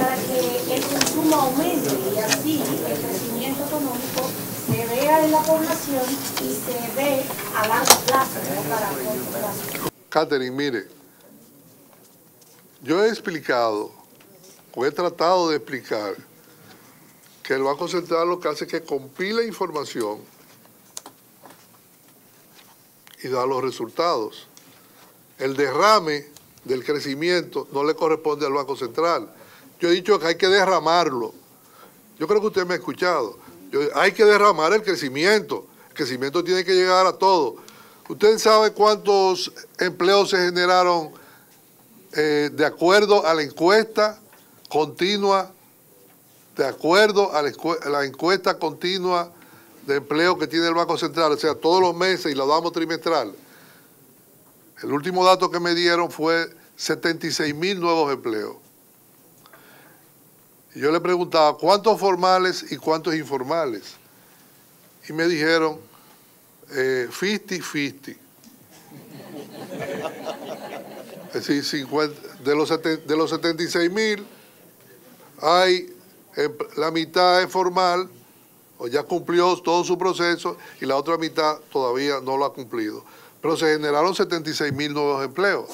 para que el consumo aumente y así el crecimiento económico se vea en la población y se ve a largo plazo, no para corto plazo. Catherine, mire, yo he explicado, o he tratado de explicar, que el Banco Central lo que hace es que compila información y da los resultados. El derrame del crecimiento no le corresponde al Banco Central. Yo he dicho que hay que derramarlo. Yo creo que usted me ha escuchado. Hay que derramar el crecimiento. El crecimiento tiene que llegar a todo. ¿Usted sabe cuántos empleos se generaron de acuerdo a la encuesta continua, de acuerdo a la encuesta continua de empleo que tiene el Banco Central? O sea, todos los meses y lo damos trimestral. El último dato que me dieron fue 76,000 nuevos empleos. Y yo le preguntaba, ¿cuántos formales y cuántos informales? Y me dijeron, 50-50. Es decir, 50, de los 76,000, hay la mitad es formal, o ya cumplió todo su proceso, y la otra mitad todavía no lo ha cumplido. Pero se generaron 76,000 nuevos empleos.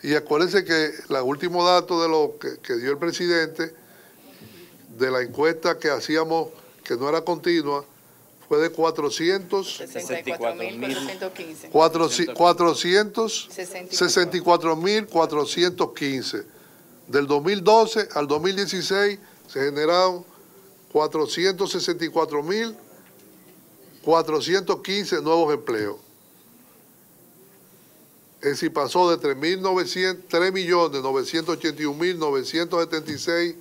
Y acuérdense que el último dato de lo que dio el presidente, de la encuesta que hacíamos, que no era continua, fue de 464,415. Del 2012 al 2016 se generaron 464,415 nuevos empleos. Es decir, pasó de 3.981.976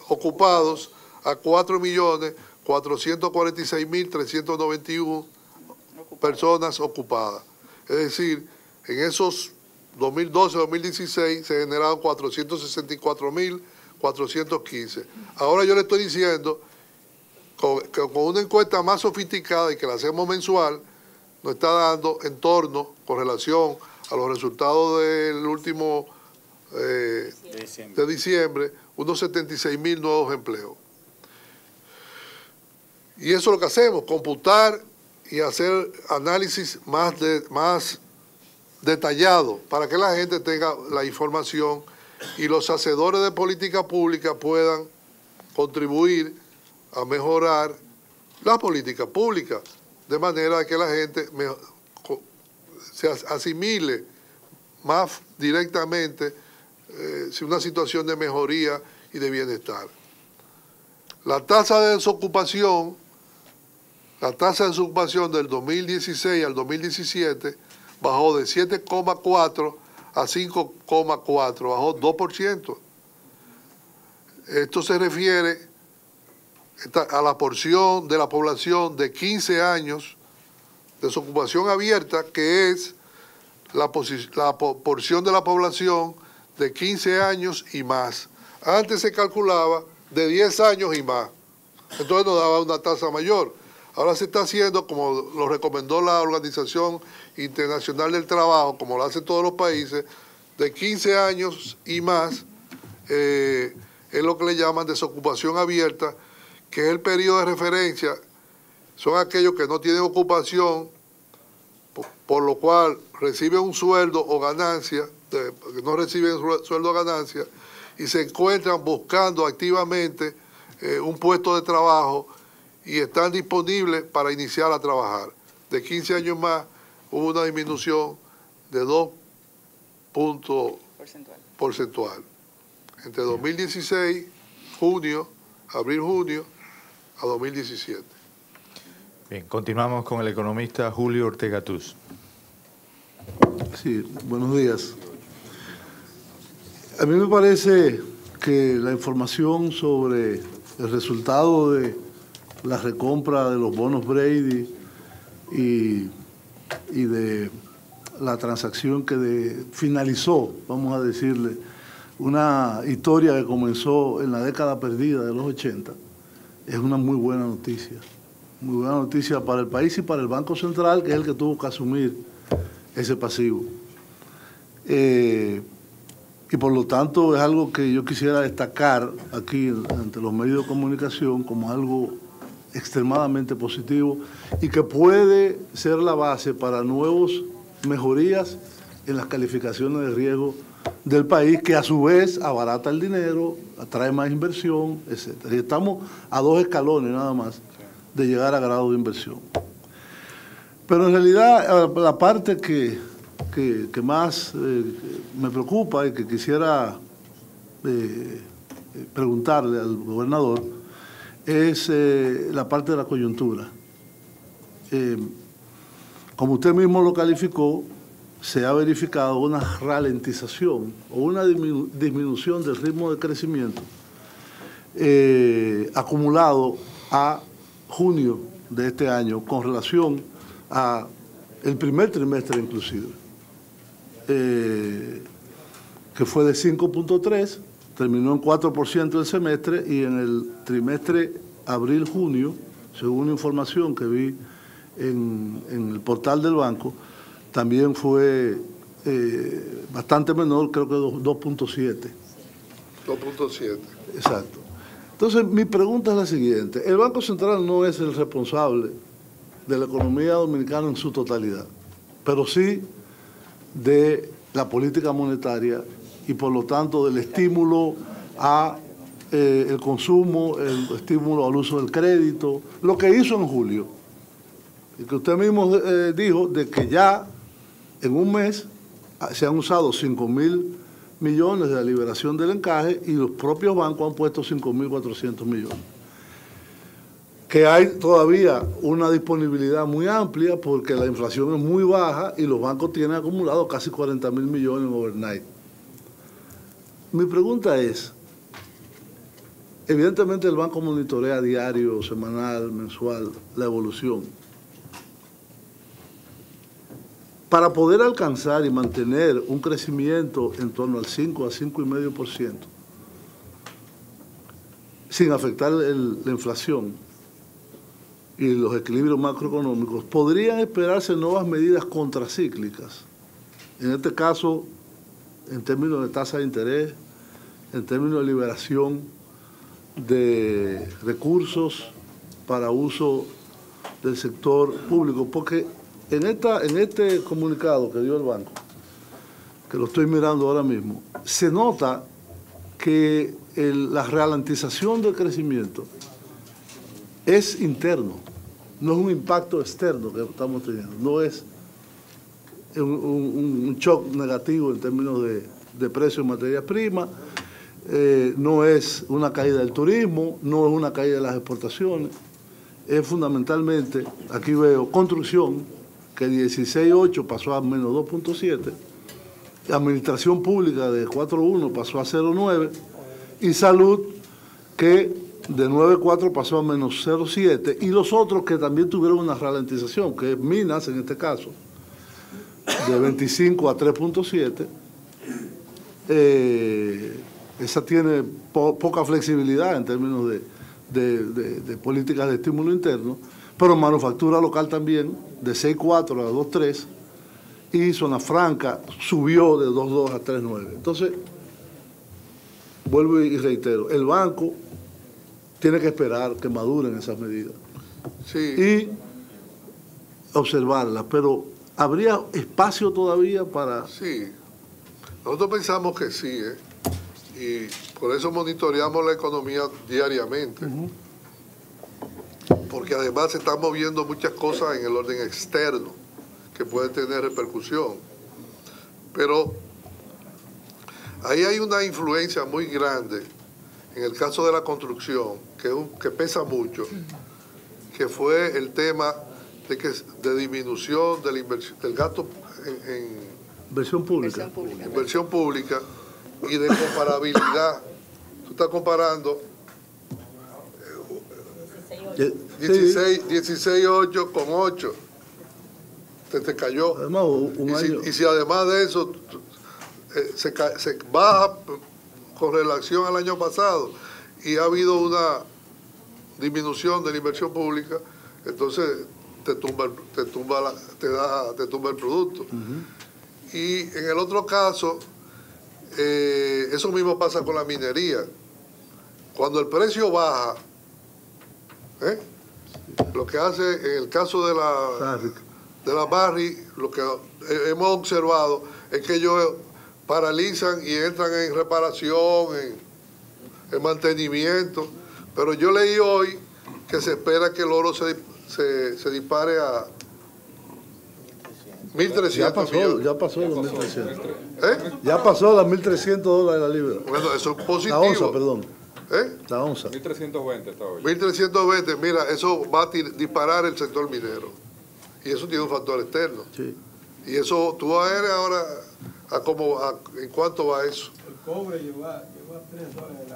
ocupados a 4.446.391 personas ocupadas. Es decir, en esos 2012-2016 se generaron 464.415. Ahora yo le estoy diciendo que con una encuesta más sofisticada y que la hacemos mensual, nos está dando en torno, con relación a los resultados del último de diciembre, unos 76,000 nuevos empleos. Y eso es lo que hacemos, computar y hacer análisis más detallado para que la gente tenga la información y los hacedores de política pública puedan contribuir a mejorar la política pública, de manera que la gente se asimile más directamente una situación de mejoría y de bienestar. La tasa de desocupación del 2016 al 2017 bajó de 7,4 a 5,4, bajó 2%. Esto se refiere a la porción de la población de 15 años, desocupación abierta, que es la porción de la población de 15 años y más. Antes se calculaba de 10 años y más, entonces nos daba una tasa mayor. Ahora se está haciendo, como lo recomendó la Organización Internacional del Trabajo, como lo hacen todos los países, de 15 años y más, es lo que le llaman desocupación abierta, que es el periodo de referencia, son aquellos que no tienen ocupación, por lo cual reciben un sueldo o ganancia, que no reciben sueldo o ganancia, y se encuentran buscando activamente un puesto de trabajo y están disponibles para iniciar a trabajar. De 15 años más hubo una disminución de 2 puntos porcentual. Entre 2016, abril-junio, a 2017. Bien, continuamos con el economista Julio Ortega Tuz. Sí, buenos días. A mí me parece que la información sobre el resultado de la recompra de los bonos Brady y de la transacción que finalizó, vamos a decirle, una historia que comenzó en la década perdida de los 80, es una muy buena noticia. Muy buena noticia para el país y para el Banco Central, que es el que tuvo que asumir ese pasivo. Y por lo tanto es algo que yo quisiera destacar aquí ante los medios de comunicación como algo extremadamente positivo y que puede ser la base para nuevas mejorías en las calificaciones de riesgo del país, que a su vez abarata el dinero, atrae más inversión, etc. Y estamos a 2 escalones nada más de llegar a grado de inversión. Pero en realidad la parte que más me preocupa y que quisiera preguntarle al gobernador es la parte de la coyuntura. Como usted mismo lo calificó, se ha verificado una ralentización o una disminución del ritmo de crecimiento acumulado a junio de este año con relación a el primer trimestre inclusive, que fue de 5.3, terminó en 4% el semestre, y en el trimestre abril-junio, según información que vi en el portal del banco, también fue bastante menor, creo que 2.7. 2.7. Exacto. Entonces, mi pregunta es la siguiente. El Banco Central no es el responsable de la economía dominicana en su totalidad, pero sí de la política monetaria y, por lo tanto, del estímulo a el consumo, el estímulo al uso del crédito, lo que hizo en julio. Y que usted mismo dijo de que ya en un mes se han usado 5.000 millones de la liberación del encaje y los propios bancos han puesto 5.400 millones. Que hay todavía una disponibilidad muy amplia porque la inflación es muy baja y los bancos tienen acumulado casi 40.000 millones en overnight. Mi pregunta es, evidentemente el banco monitorea diario, semanal, mensual la evolución. Para poder alcanzar y mantener un crecimiento en torno al 5 a 5,5%, sin afectar la inflación y los equilibrios macroeconómicos, podrían esperarse nuevas medidas contracíclicas. En este caso, en términos de tasa de interés, en términos de liberación de recursos para uso del sector público, porque en este comunicado que dio el banco, que lo estoy mirando ahora mismo, se nota que la ralentización del crecimiento es interno, no es un impacto externo que estamos teniendo, no es un shock negativo en términos de precio de materia prima, no es una caída del turismo, no es una caída de las exportaciones, es fundamentalmente, aquí veo, construcción, que 16.8 pasó a menos 2.7, administración pública de 4.1 pasó a 0.9, y salud, que de 9.4 pasó a menos 0.7, y los otros que también tuvieron una ralentización, que es minas en este caso, de 25 a 3.7, esa tiene poca flexibilidad en términos de políticas de estímulo interno, pero manufactura local también, de 6.4 a 2.3, y zona franca subió de 2.2 a 3.9. Entonces, vuelvo y reitero, el banco tiene que esperar que maduren esas medidas y observarlas, pero ¿habría espacio todavía para...? Sí, nosotros pensamos que sí, y por eso monitoreamos la economía diariamente, porque además se están moviendo muchas cosas en el orden externo que pueden tener repercusión, pero ahí hay una influencia muy grande en el caso de la construcción, que pesa mucho, que fue el tema de disminución de la inversión, del gasto en inversión pública. Inversión pública y de comparabilidad. Tú estás comparando 16.8 con 8. Te cayó. Además, y si además de eso se baja con relación al año pasado y ha habido una disminución de la inversión pública, entonces te tumba el producto. Y en el otro caso, eso mismo pasa con la minería. Cuando el precio baja, lo que hace en el caso de la Barrick, lo que hemos observado es que ellos paralizan y entran en reparación, en mantenimiento. Pero yo leí hoy que se espera que el oro se dispare a 1.300 millones. Ya pasó los 1.300. Ya pasó las $1.300 la libra. Bueno, eso es positivo. La onza, perdón. La onza. 1.320 está hoy. 1.320, mira, eso va a disparar el sector minero. Y eso tiene un factor externo. Sí. Y eso, tú vas a ver ahora ¿en cuánto va eso? El cobre llegó a $3.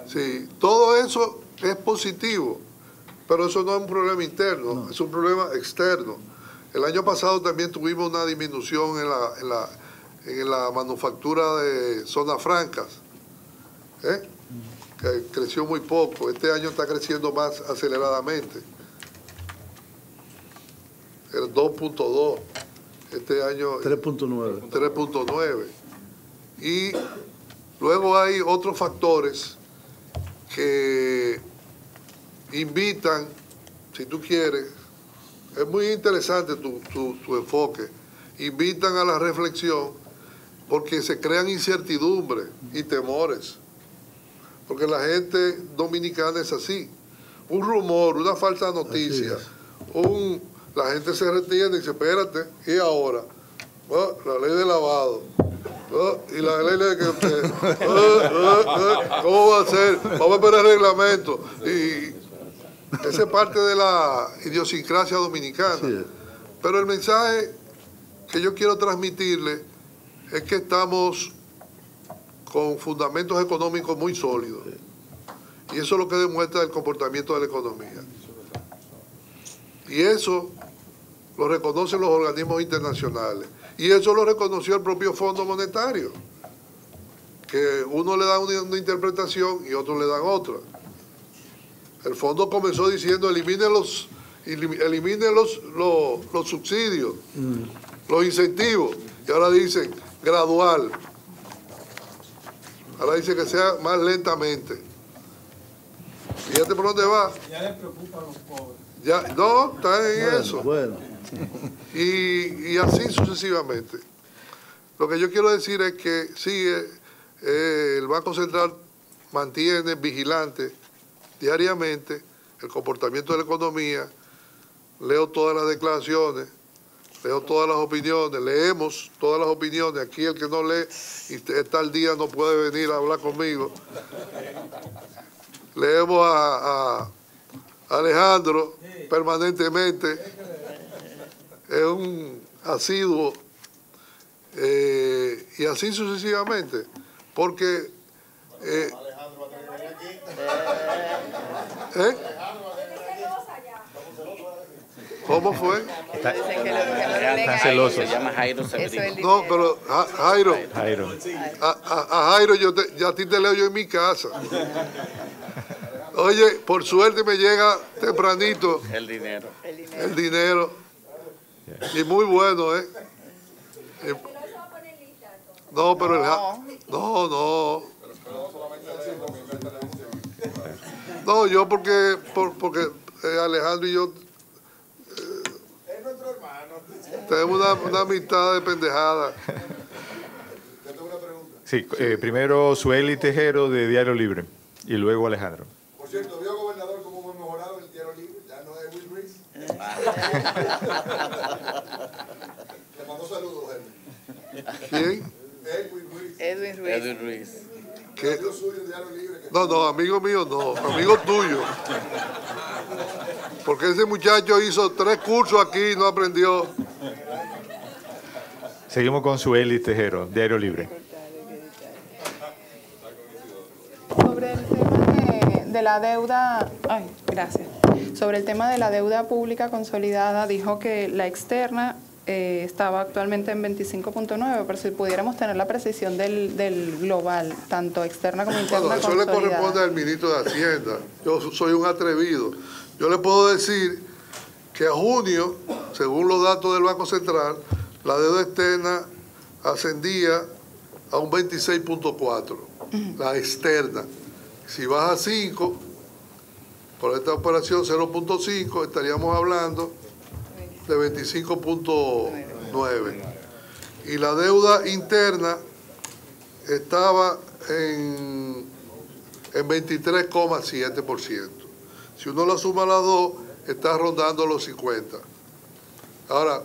Sí, todo eso es positivo, pero eso no es un problema interno, es un problema externo. El año pasado también tuvimos una disminución en la manufactura de zonas francas, que creció muy poco. Este año está creciendo más aceleradamente. El 2.2, este año 3.9. 3.9. Y luego hay otros factores que invitan, si tú quieres, es muy interesante tu enfoque, invitan a la reflexión porque se crean incertidumbres y temores, porque la gente dominicana es así, un rumor, una falsa noticia, la gente se retiene y dice, espérate, ¿y ahora? La ley de lavado. Y la ley de que ¿cómo va a ser? Vamos a esperar el reglamento. Y esa es parte de la idiosincrasia dominicana. Sí. Pero el mensaje que yo quiero transmitirle es que estamos con fundamentos económicos muy sólidos. Y eso es lo que demuestra el comportamiento de la economía. Y eso lo reconocen los organismos internacionales. Y eso lo reconoció el propio Fondo Monetario, que uno le da una interpretación y otros le dan otra. El fondo comenzó diciendo eliminen los subsidios, los incentivos, y ahora dicen gradual. Ahora dice que sea más lentamente. Fíjate por dónde va. Ya les preocupa a los pobres. Ya, no, está en eso. Bueno, Y así sucesivamente. Lo que yo quiero decir es que sí, el Banco Central mantiene vigilante diariamente el comportamiento de la economía. Leo todas las declaraciones, leo todas las opiniones, leemos todas las opiniones. Aquí el que no lee y está al día no puede venir a hablar conmigo. Leemos a Alejandro permanentemente, es un asiduo, y así sucesivamente, porque ¿cómo fue? Dicen que no lo Están celosos. Se llama Jairo Eso es Severino. el No, dinero. pero Jairo, Jairo. a Jairo ya a ti te leo yo en mi casa. Oye, por suerte me llega tempranito El dinero. El dinero. el dinero, y muy bueno, ¿eh? No, pero no, yo porque Alejandro y yo Es nuestro hermano. tenemos una amistad de pendejada. Yo tengo una pregunta. Sí, primero Sueli Tejero de Diario Libre y luego Alejandro. Por cierto, ¿vio, gobernador, cómo hemos mejorado el tiro libre? Ya no es Will Reese. Le mando saludos, Henry. ¿Quién? Edwin Reese. Edwin Ruiz. Edwin Ruiz. ¿Qué? Amigo suyo, Diario Libre. Que No, amigo mío no, amigo tuyo. Porque ese muchacho hizo 3 cursos aquí y no aprendió. Seguimos con Sueli Tejero, Diario Libre. Sobre el tema de la deuda, gracias. Sobre el tema de la deuda pública consolidada, dijo que la externa estaba actualmente en 25.9, pero si pudiéramos tener la precisión del global, tanto externa como interna Bueno, eso le consolidada. corresponde al ministro de Hacienda. Yo soy un atrevido. Yo le puedo decir que a junio, según los datos del Banco Central, la deuda externa ascendía a un 26.4, la externa. Si baja a 5, por esta operación 0.5, estaríamos hablando de 25.9. Y la deuda interna estaba en 23,7%. Si uno la suma a las dos, está rondando los 50. Ahora,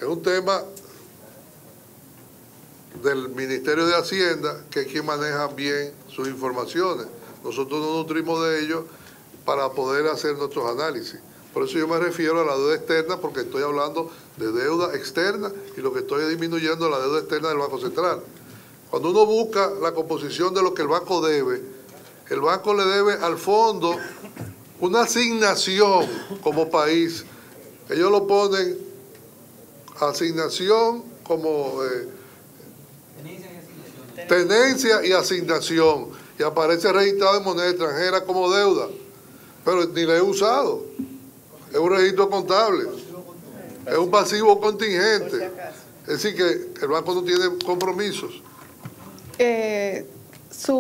es un tema del Ministerio de Hacienda, que es quien maneja bien sus informaciones. Nosotros nos nutrimos de ellos para poder hacer nuestros análisis. Por eso yo me refiero a la deuda externa, porque estoy hablando de deuda externa y lo que estoy disminuyendo es la deuda externa del Banco Central. Cuando uno busca la composición de lo que el banco debe, el banco le debe al fondo una asignación como país. Ellos lo ponen asignación como tenencia y asignación, y aparece registrado en moneda extranjera como deuda, pero ni la he usado. Es un registro contable, es un pasivo contingente. Es decir, que el banco no tiene compromisos. Su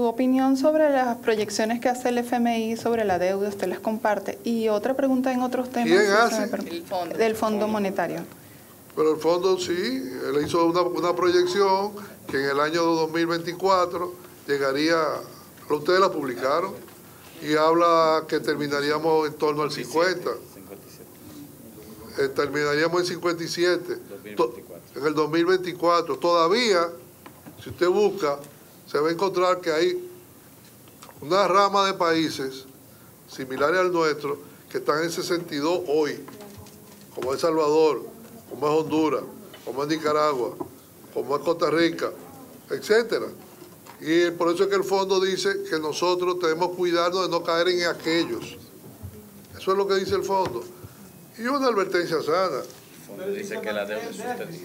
opinión sobre las proyecciones que hace el FMI sobre la deuda, usted las comparte. Y otra pregunta en otros temas. ¿Quién si se hace? me permite. El fondo. Del Fondo Monetario. Pero el fondo sí, él hizo una proyección que en el año 2024 llegaría, ustedes la publicaron, y habla que terminaríamos en torno al 50. 57. Terminaríamos en 57. 2024. En el 2024. Todavía, si usted busca, se va a encontrar que hay una rama de países similares al nuestro que están en 62 hoy, como es Salvador, como es Honduras, como es Nicaragua, como es Costa Rica, etcétera. Y por eso es que el fondo dice que nosotros tenemos que cuidarnos de no caer en aquellos. Eso es lo que dice el fondo. Y una advertencia sana. El fondo dice que la deuda es sustentable.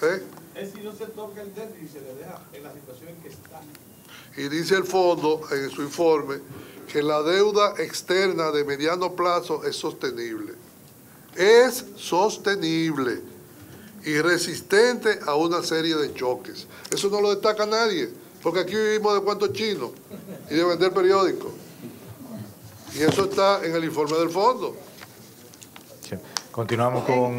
¿Eh? Es si no se toca el déficit y se le deja en la situación en que está. Y dice el fondo en su informe que la deuda externa de mediano plazo es sostenible. Es sostenible. y resistente a una serie de choques. Eso no lo destaca nadie, porque aquí vivimos de cuentos chinos y de vender periódicos. Y eso está en el informe del fondo. Sí. Continuamos con...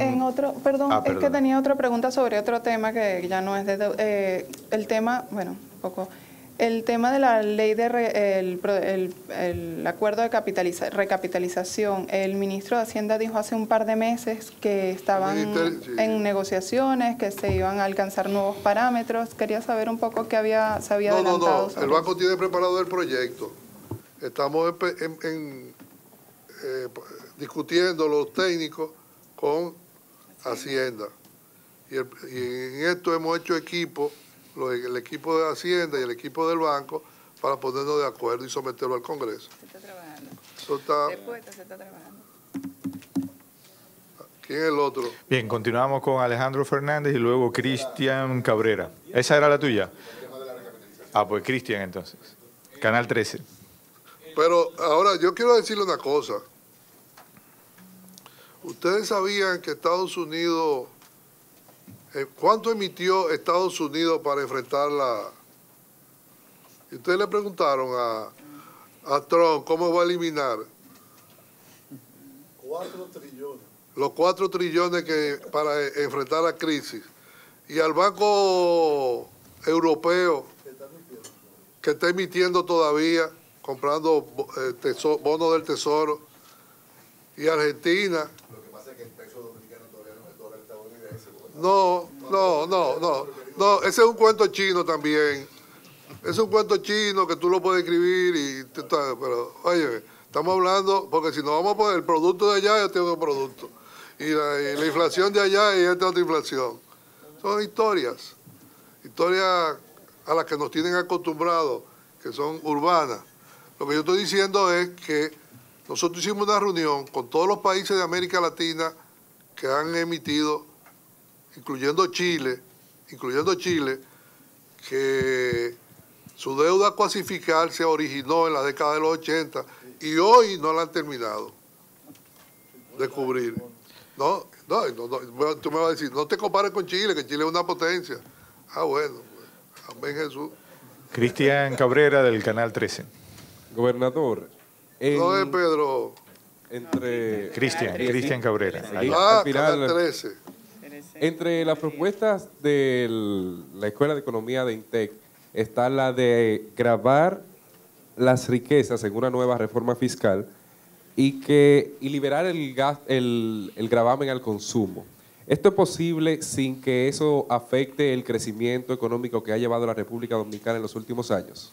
Perdón, es que tenía otra pregunta sobre otro tema que ya no es de... el tema, bueno, un poco... El tema de la ley el acuerdo de recapitalización, el ministro de Hacienda dijo hace un par de meses que estaban en negociaciones, que se iban a alcanzar nuevos parámetros. Quería saber un poco qué se había adelantado. No, el banco tiene preparado el proyecto. Estamos discutiendo los técnicos con Hacienda. Y en esto hemos hecho equipo, el equipo de Hacienda y el equipo del banco, para ponernos de acuerdo y someterlo al Congreso. Se está trabajando. Eso está... Después se está trabajando. ¿Quién es el otro? Bien, continuamos con Alejandro Fernández y luego Cristian Cabrera. ¿Esa era la tuya? Ah, pues Cristian entonces. Canal 13. Pero ahora yo quiero decirle una cosa. Ustedes sabían que Estados Unidos... ¿Cuánto emitió Estados Unidos para enfrentar la... Y ustedes le preguntaron a Trump cómo va a eliminar 4 trillones. Los 4 trillones para enfrentar la crisis. Y al Banco Europeo, que está emitiendo todavía, comprando bonos del Tesoro. Y Argentina... No, ese es un cuento chino también. Es un cuento chino que tú lo puedes escribir, pero oye, estamos hablando, porque si nos vamos a poner el producto de allá, este es otro producto. Y la inflación de allá y esta otra inflación. Son historias a las que nos tienen acostumbrados, que son urbanas. Lo que yo estoy diciendo es que nosotros hicimos una reunión con todos los países de América Latina que han emitido, incluyendo Chile, que su deuda cuasificar se originó en la década de los 80 y hoy no la han terminado de cubrir. No, tú me vas a decir, no te compares con Chile, que Chile es una potencia. Ah, bueno, amén Jesús. Cristian Cabrera del Canal 13. Gobernador. No es Pedro. Cristian Cabrera. Canal 13. Entre las propuestas de la Escuela de Economía de INTEC está la de gravar las riquezas en una nueva reforma fiscal y liberar el gravamen al consumo. ¿Esto es posible sin que eso afecte el crecimiento económico que ha llevado la República Dominicana en los últimos años?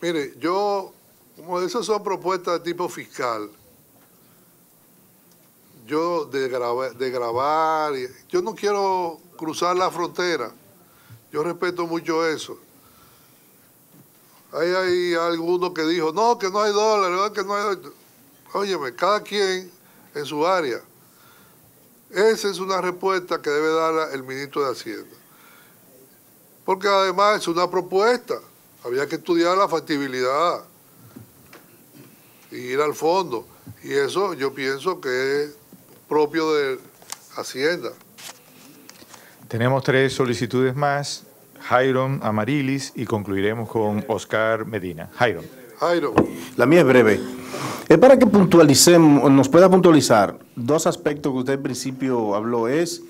Mire, como esas son propuestas de tipo fiscal, yo de grabar, yo no quiero cruzar la frontera, yo respeto mucho eso. Hay alguno que dijo, no, que no hay dólares, que no hay... Óyeme, cada quien en su área. Esa es una respuesta que debe dar el ministro de Hacienda. Porque además es una propuesta, había que estudiar la factibilidad y ir al fondo. Y eso yo pienso que es propio de Hacienda. Tenemos 3 solicitudes más. Jairon Amarilis y concluiremos con Oscar Medina. Jairon. La mía es breve. Es para que puntualicemos, nos pueda puntualizar 2 aspectos que usted en principio habló. Es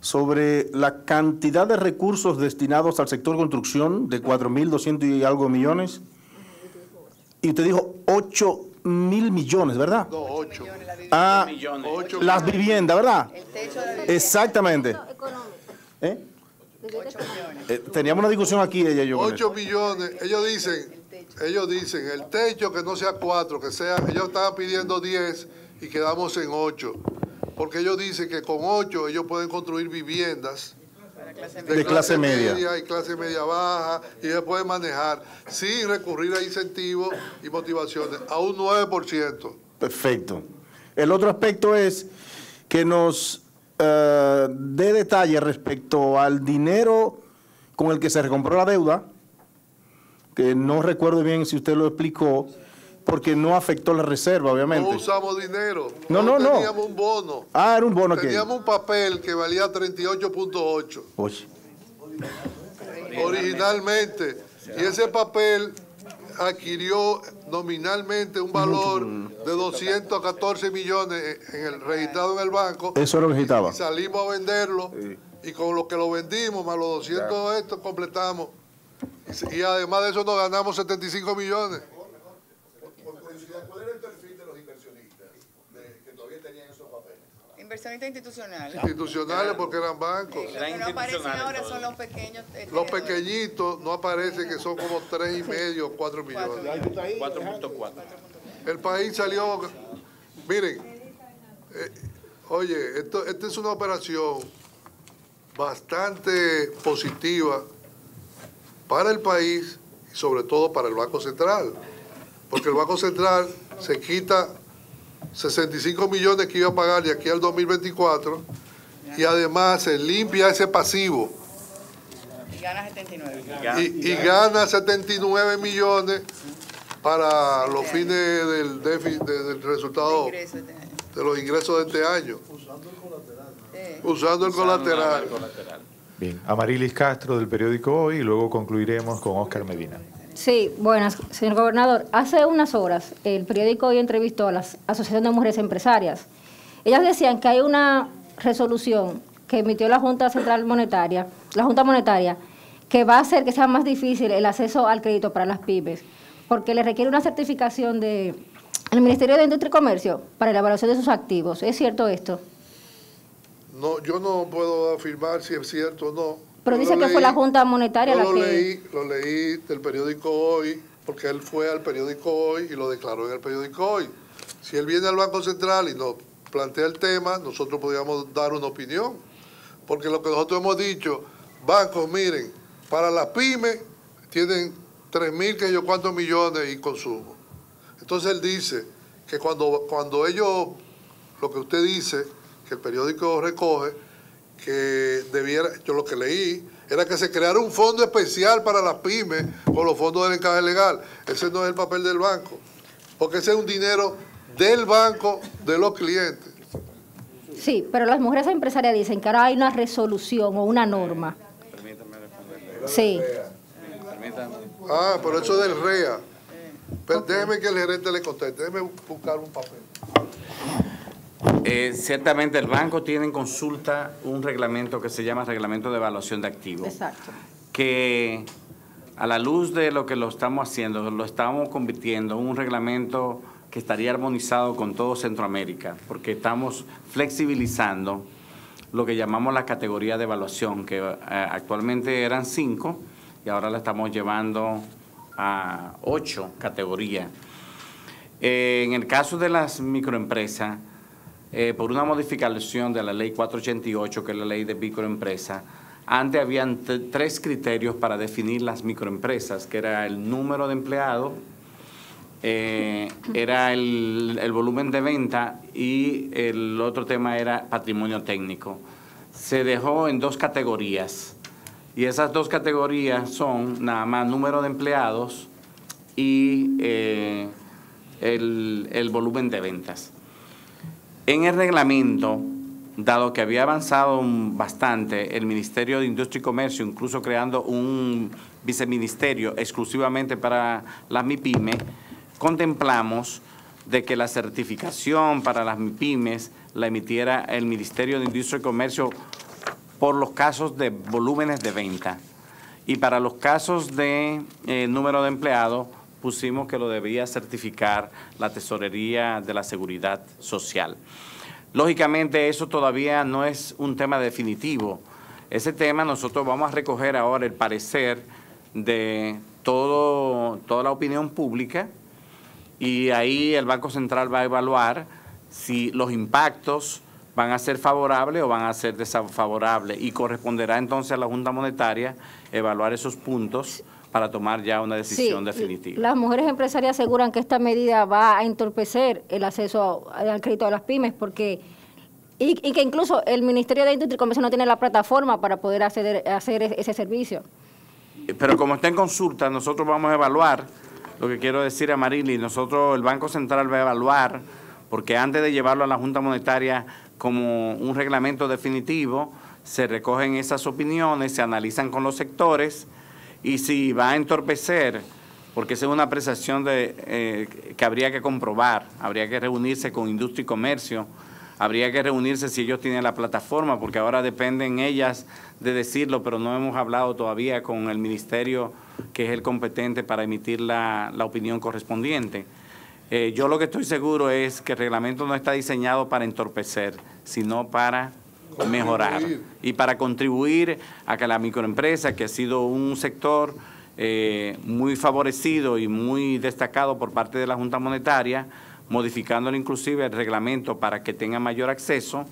sobre la cantidad de recursos destinados al sector construcción de 4.200 y algo millones. Y usted dijo 8.000 millones, ¿verdad? No, 8. Las viviendas, ¿verdad? El techo de la vivienda. Exactamente. Teníamos una discusión aquí, ella y yo. 8 millones, ellos dicen, el techo que no sea 4, que sea, ellos estaban pidiendo 10 y quedamos en 8. Porque ellos dicen que con 8 ellos pueden construir viviendas de clase media y clase media baja, y ellos pueden manejar sin recurrir a incentivos y motivaciones, a un 9%. Perfecto. El otro aspecto es que nos dé detalle respecto al dinero con el que se recompró la deuda, que no recuerdo bien si usted lo explicó, porque no afectó la reserva, obviamente. No usamos dinero. No. Teníamos un bono. Ah, era un bono que... Teníamos un papel que valía 38.8. Oye. Originalmente. Y ese papel adquirió nominalmente un valor de 214 millones registrado en el banco. Eso lo necesitaba. Y salimos a venderlo y con lo que lo vendimos, más los 200 de estos, completamos. Y además de eso nos ganamos 75 millones. Por curiosidad, ¿cuál era el perfil de los inversionistas que todavía tenían esos papeles? Inversionistas institucionales. Institucionales porque eran bancos. Los que no aparecen ahora son los pequeños. Los pequeñitos no aparecen, que son como 3,5 o 4 millones. 4.4. El país salió, miren, oye, esta es una operación bastante positiva para el país y sobre todo para el Banco Central, porque el Banco Central se quita 65 millones que iba a pagar de aquí al 2024 y además se limpia ese pasivo. Y gana 79. Y gana 79 millones para los fines del déficit, del resultado de los ingresos de este año. Usando el colateral. Bien, Amarilis Castro del periódico Hoy y luego concluiremos con Oscar Medina. Sí, buenas, señor gobernador. Hace unas horas el periódico Hoy entrevistó a la Asociación de Mujeres Empresarias. Ellas decían que hay una resolución que emitió la Junta Central Monetaria, que va a hacer que sea más difícil el acceso al crédito para las pymes, porque le requiere una certificación del Ministerio de Industria y Comercio para la evaluación de sus activos. ¿Es cierto esto? No, yo no puedo afirmar si es cierto o no. Pero dice que fue la Junta Monetaria la que... Lo leí del periódico Hoy, porque él fue al periódico Hoy y lo declaró en el periódico Hoy. Si él viene al Banco Central y nos plantea el tema, nosotros podríamos dar una opinión. Porque lo que nosotros hemos dicho, bancos, miren, para las pymes tienen 3.000 que yo cuántos millones y consumo. Entonces él dice que cuando ellos, lo que usted dice, que el periódico recoge, que debiera, yo lo que leí, era que se creara un fondo especial para las pymes con los fondos del encaje legal. Ese no es el papel del banco, porque ese es un dinero del banco, de los clientes. Sí, pero las mujeres empresarias dicen que ahora hay una resolución o una norma. Permítame responderle. Sí. Permítame. Ah, pero eso del REA. Pero déjeme que el gerente le conteste, déjeme buscar un papel. Ciertamente el banco tiene en consulta un reglamento que se llama Reglamento de Evaluación de Activos. Exacto. Que a la luz de lo que lo estamos haciendo, lo estamos convirtiendo en un reglamento que estaría armonizado con todo Centroamérica, porque estamos flexibilizando lo que llamamos la categoría de evaluación, que actualmente eran 5 y ahora la estamos llevando a 8 categorías. En el caso de las microempresas, por una modificación de la ley 488, que es la ley de microempresas, antes habían 3 criterios para definir las microempresas, que era el número de empleados, era el volumen de venta y el otro tema era patrimonio técnico. Se dejó en 2 categorías y esas 2 categorías son nada más número de empleados y el volumen de ventas. En el reglamento, dado que había avanzado bastante el Ministerio de Industria y Comercio, incluso creando un viceministerio exclusivamente para las MIPYMES, contemplamos de que la certificación para las MIPYMES la emitiera el Ministerio de Industria y Comercio por los casos de volúmenes de venta. Y para los casos de número de empleados, pusimos que lo debía certificar la Tesorería de la Seguridad Social. Lógicamente, eso todavía no es un tema definitivo. Ese tema nosotros vamos a recoger ahora el parecer de toda la opinión pública y ahí el Banco Central va a evaluar si los impactos van a ser favorables o van a ser desfavorables y corresponderá entonces a la Junta Monetaria evaluar esos puntos para tomar ya una decisión definitiva. Las mujeres empresarias aseguran que esta medida va a entorpecer el acceso al crédito de las pymes porque y que incluso el Ministerio de Industria y Comercio no tiene la plataforma para poder hacer ese servicio. Pero como está en consulta, nosotros vamos a evaluar lo que quiero decir a Marily, nosotros, el Banco Central va a evaluar, porque antes de llevarlo a la Junta Monetaria como un reglamento definitivo, se recogen esas opiniones, se analizan con los sectores, y si va a entorpecer, porque esa es una apreciación que habría que comprobar, habría que reunirse con Industria y Comercio, habría que reunirse si ellos tienen la plataforma, porque ahora dependen ellas de decirlo, pero no hemos hablado todavía con el ministerio, que es el competente para emitir la opinión correspondiente. Yo lo que estoy seguro es que el reglamento no está diseñado para entorpecer, sino para mejorar y para contribuir a que la microempresa, que ha sido un sector muy favorecido y muy destacado por parte de la Junta Monetaria, modificándole inclusive el reglamento para que tenga mayor acceso,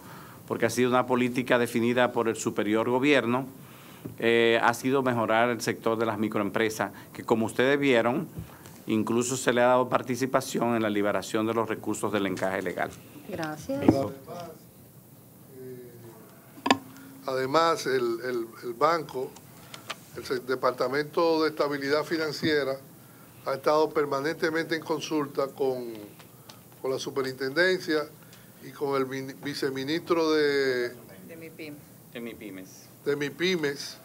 porque ha sido una política definida por el superior gobierno, ha sido mejorar el sector de las microempresas, que como ustedes vieron, incluso se le ha dado participación en la liberación de los recursos del encaje legal. Gracias. Además, el banco, el Departamento de Estabilidad Financiera, ha estado permanentemente en consulta con la superintendencia y con el viceministro de MIPYMES,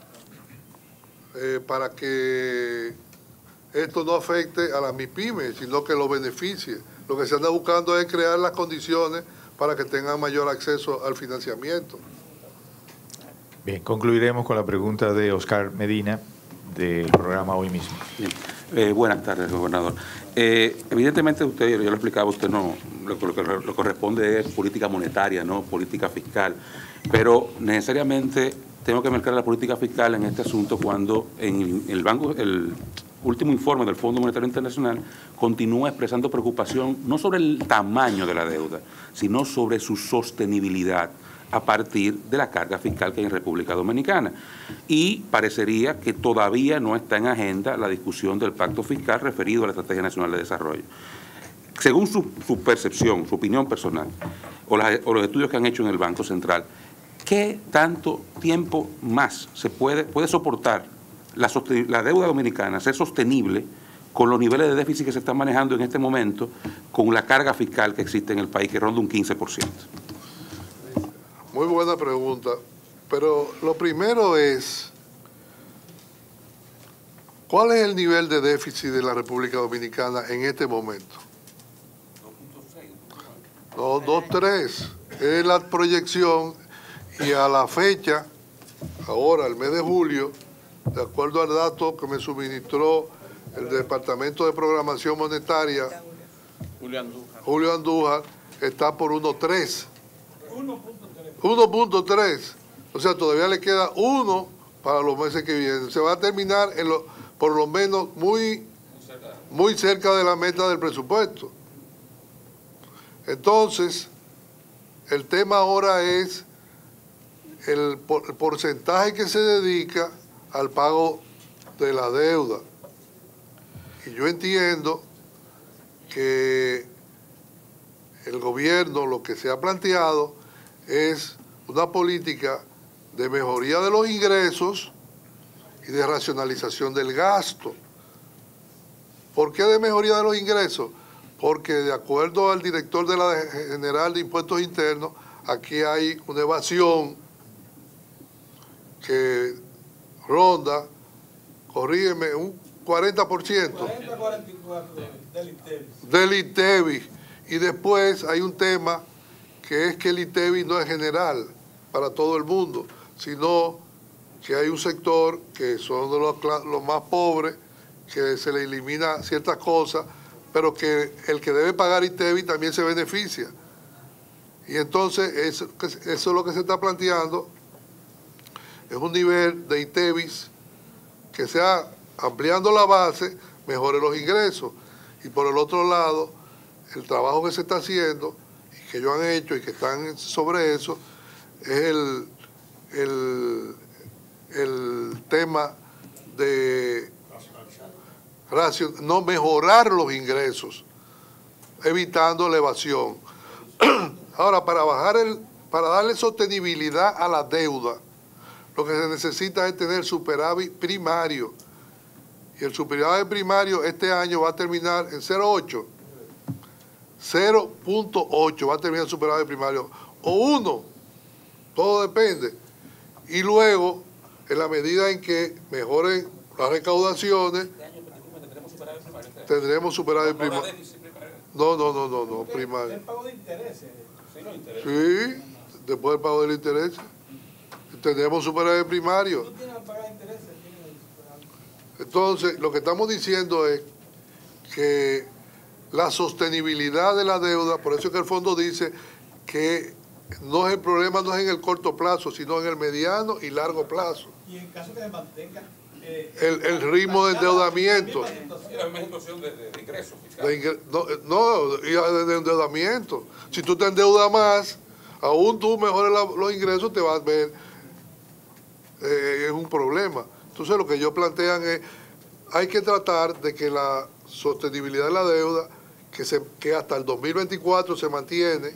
para que esto no afecte a las MIPYMES, sino que lo beneficie. Lo que se anda buscando es crear las condiciones para que tengan mayor acceso al financiamiento. Bien, concluiremos con la pregunta de Oscar Medina del programa Hoy Mismo. Buenas tardes, gobernador. Evidentemente usted, yo lo explicaba, usted no, lo que corresponde es política monetaria, no política fiscal, pero necesariamente tengo que marcar la política fiscal en este asunto cuando en el último informe del Fondo Monetario Internacional continúa expresando preocupación no sobre el tamaño de la deuda, sino sobre su sostenibilidad a partir de la carga fiscal que hay en República Dominicana. Y parecería que todavía no está en agenda la discusión del pacto fiscal referido a la Estrategia Nacional de Desarrollo. Según su percepción, su opinión personal, o los estudios que han hecho en el Banco Central, ¿qué tanto tiempo más se puede soportar la deuda dominicana, ser sostenible con los niveles de déficit que se están manejando en este momento, con la carga fiscal que existe en el país, que ronda un 15%? Muy buena pregunta, pero lo primero es, ¿cuál es el nivel de déficit de la República Dominicana en este momento? 2.6. No, 2.3. Es la proyección, y a la fecha, ahora, el mes de julio, de acuerdo al dato que me suministró el Departamento de Programación Monetaria, Julio Andújar, está por 1.3. 1.3, o sea, todavía le queda 1 para los meses que vienen. Se va a terminar por lo menos muy cerca de la meta del presupuesto. Entonces, el tema ahora es el porcentaje que se dedica al pago de la deuda. Y yo entiendo que el gobierno lo que se ha planteado es una política de mejoría de los ingresos y de racionalización del gasto. ¿Por qué de mejoría de los ingresos? Porque de acuerdo al director de la General de Impuestos Internos, aquí hay una evasión que ronda, corrígeme, un 40%. 40-44 del ITEVIS. Y después hay un tema que es que el ITEVIS no es general para todo el mundo, sino que hay un sector que son de los más pobres, que se le elimina ciertas cosas, pero que el que debe pagar ITEVIS también se beneficia. Y entonces eso es lo que se está planteando, es un nivel de ITEVIS que sea, ampliando la base, mejore los ingresos. Y por el otro lado, el trabajo que se está haciendo, que ellos han hecho y que están sobre eso, es el tema de no mejorar los ingresos, evitando la evasión. Ahora, para darle sostenibilidad a la deuda, lo que se necesita es tener superávit primario. Y el superávit primario este año va a terminar en 0.8. 0.8 va a terminar el superávit primario. O 1, todo depende. Y luego, en la medida en que mejoren las recaudaciones, tendremos superávit primario. No, primario. ¿El pago de intereses? Sí, después del pago del interés. Tendremos superávit primario. ¿No tienen que pagar intereses? Entonces, lo que estamos diciendo es que la sostenibilidad de la deuda, por eso es que el fondo dice que no es el problema, no es en el corto plazo, sino en el mediano y largo plazo. Y en caso que se mantenga el ritmo de endeudamiento. La misma situación de ingresos de endeudamiento. Si tú te endeudas más, aún tú mejores los ingresos, te vas a ver, es un problema. Entonces lo que ellos plantean es, hay que tratar de que la sostenibilidad de la deuda, que hasta el 2024 se mantiene,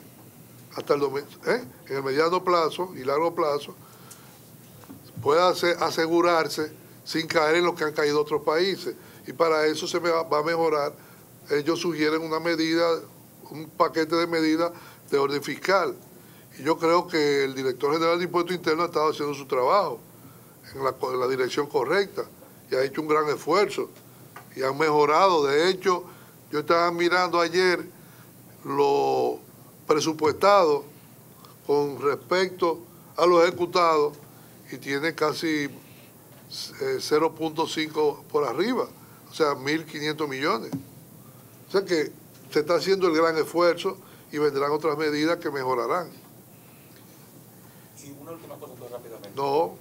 hasta en el mediano plazo y largo plazo, pueda asegurarse sin caer en lo que han caído otros países. Y para eso se va a mejorar. Ellos sugieren una medida, un paquete de medidas de orden fiscal. Y yo creo que el director general de Impuesto Interno ha estado haciendo su trabajo en la dirección correcta y ha hecho un gran esfuerzo y han mejorado. De hecho, yo estaba mirando ayer lo presupuestado con respecto a lo ejecutado y tiene casi 0.5 por arriba, o sea, 1.500 millones. O sea que se está haciendo el gran esfuerzo y vendrán otras medidas que mejorarán. Y una última cosa, rápidamente. No,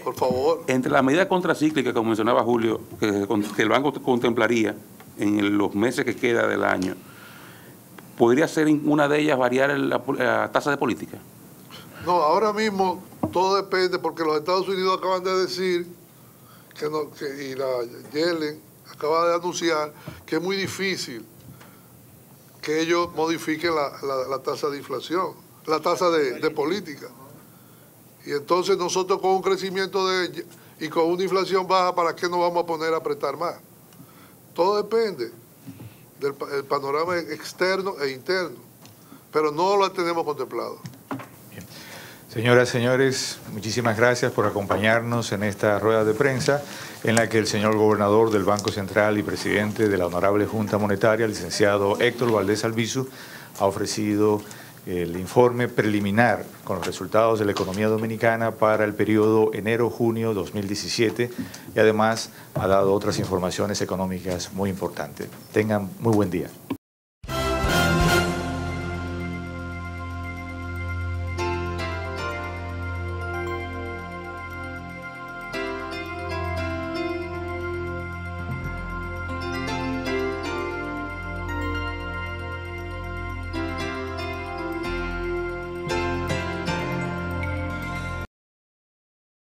por favor. Entre las medidas contracíclicas, como mencionaba Julio, que el banco contemplaría en los meses que queda del año, ¿podría ser una de ellas variar la tasa de política? No, ahora mismo todo depende, porque los Estados Unidos acaban de decir, y la Yellen acaba de anunciar, que es muy difícil que ellos modifiquen la tasa de inflación, la tasa de política. Y entonces nosotros con un crecimiento y con una inflación baja, ¿para qué nos vamos a poner a apretar más? Todo depende del panorama externo e interno, pero no lo tenemos contemplado. Bien. Señoras, señores, muchísimas gracias por acompañarnos en esta rueda de prensa en la que el señor gobernador del Banco Central y presidente de la Honorable Junta Monetaria, el licenciado Héctor Valdés Albizu, ha ofrecido el informe preliminar con los resultados de la economía dominicana para el periodo enero-junio 2017 y además ha dado otras informaciones económicas muy importantes. Tengan muy buen día.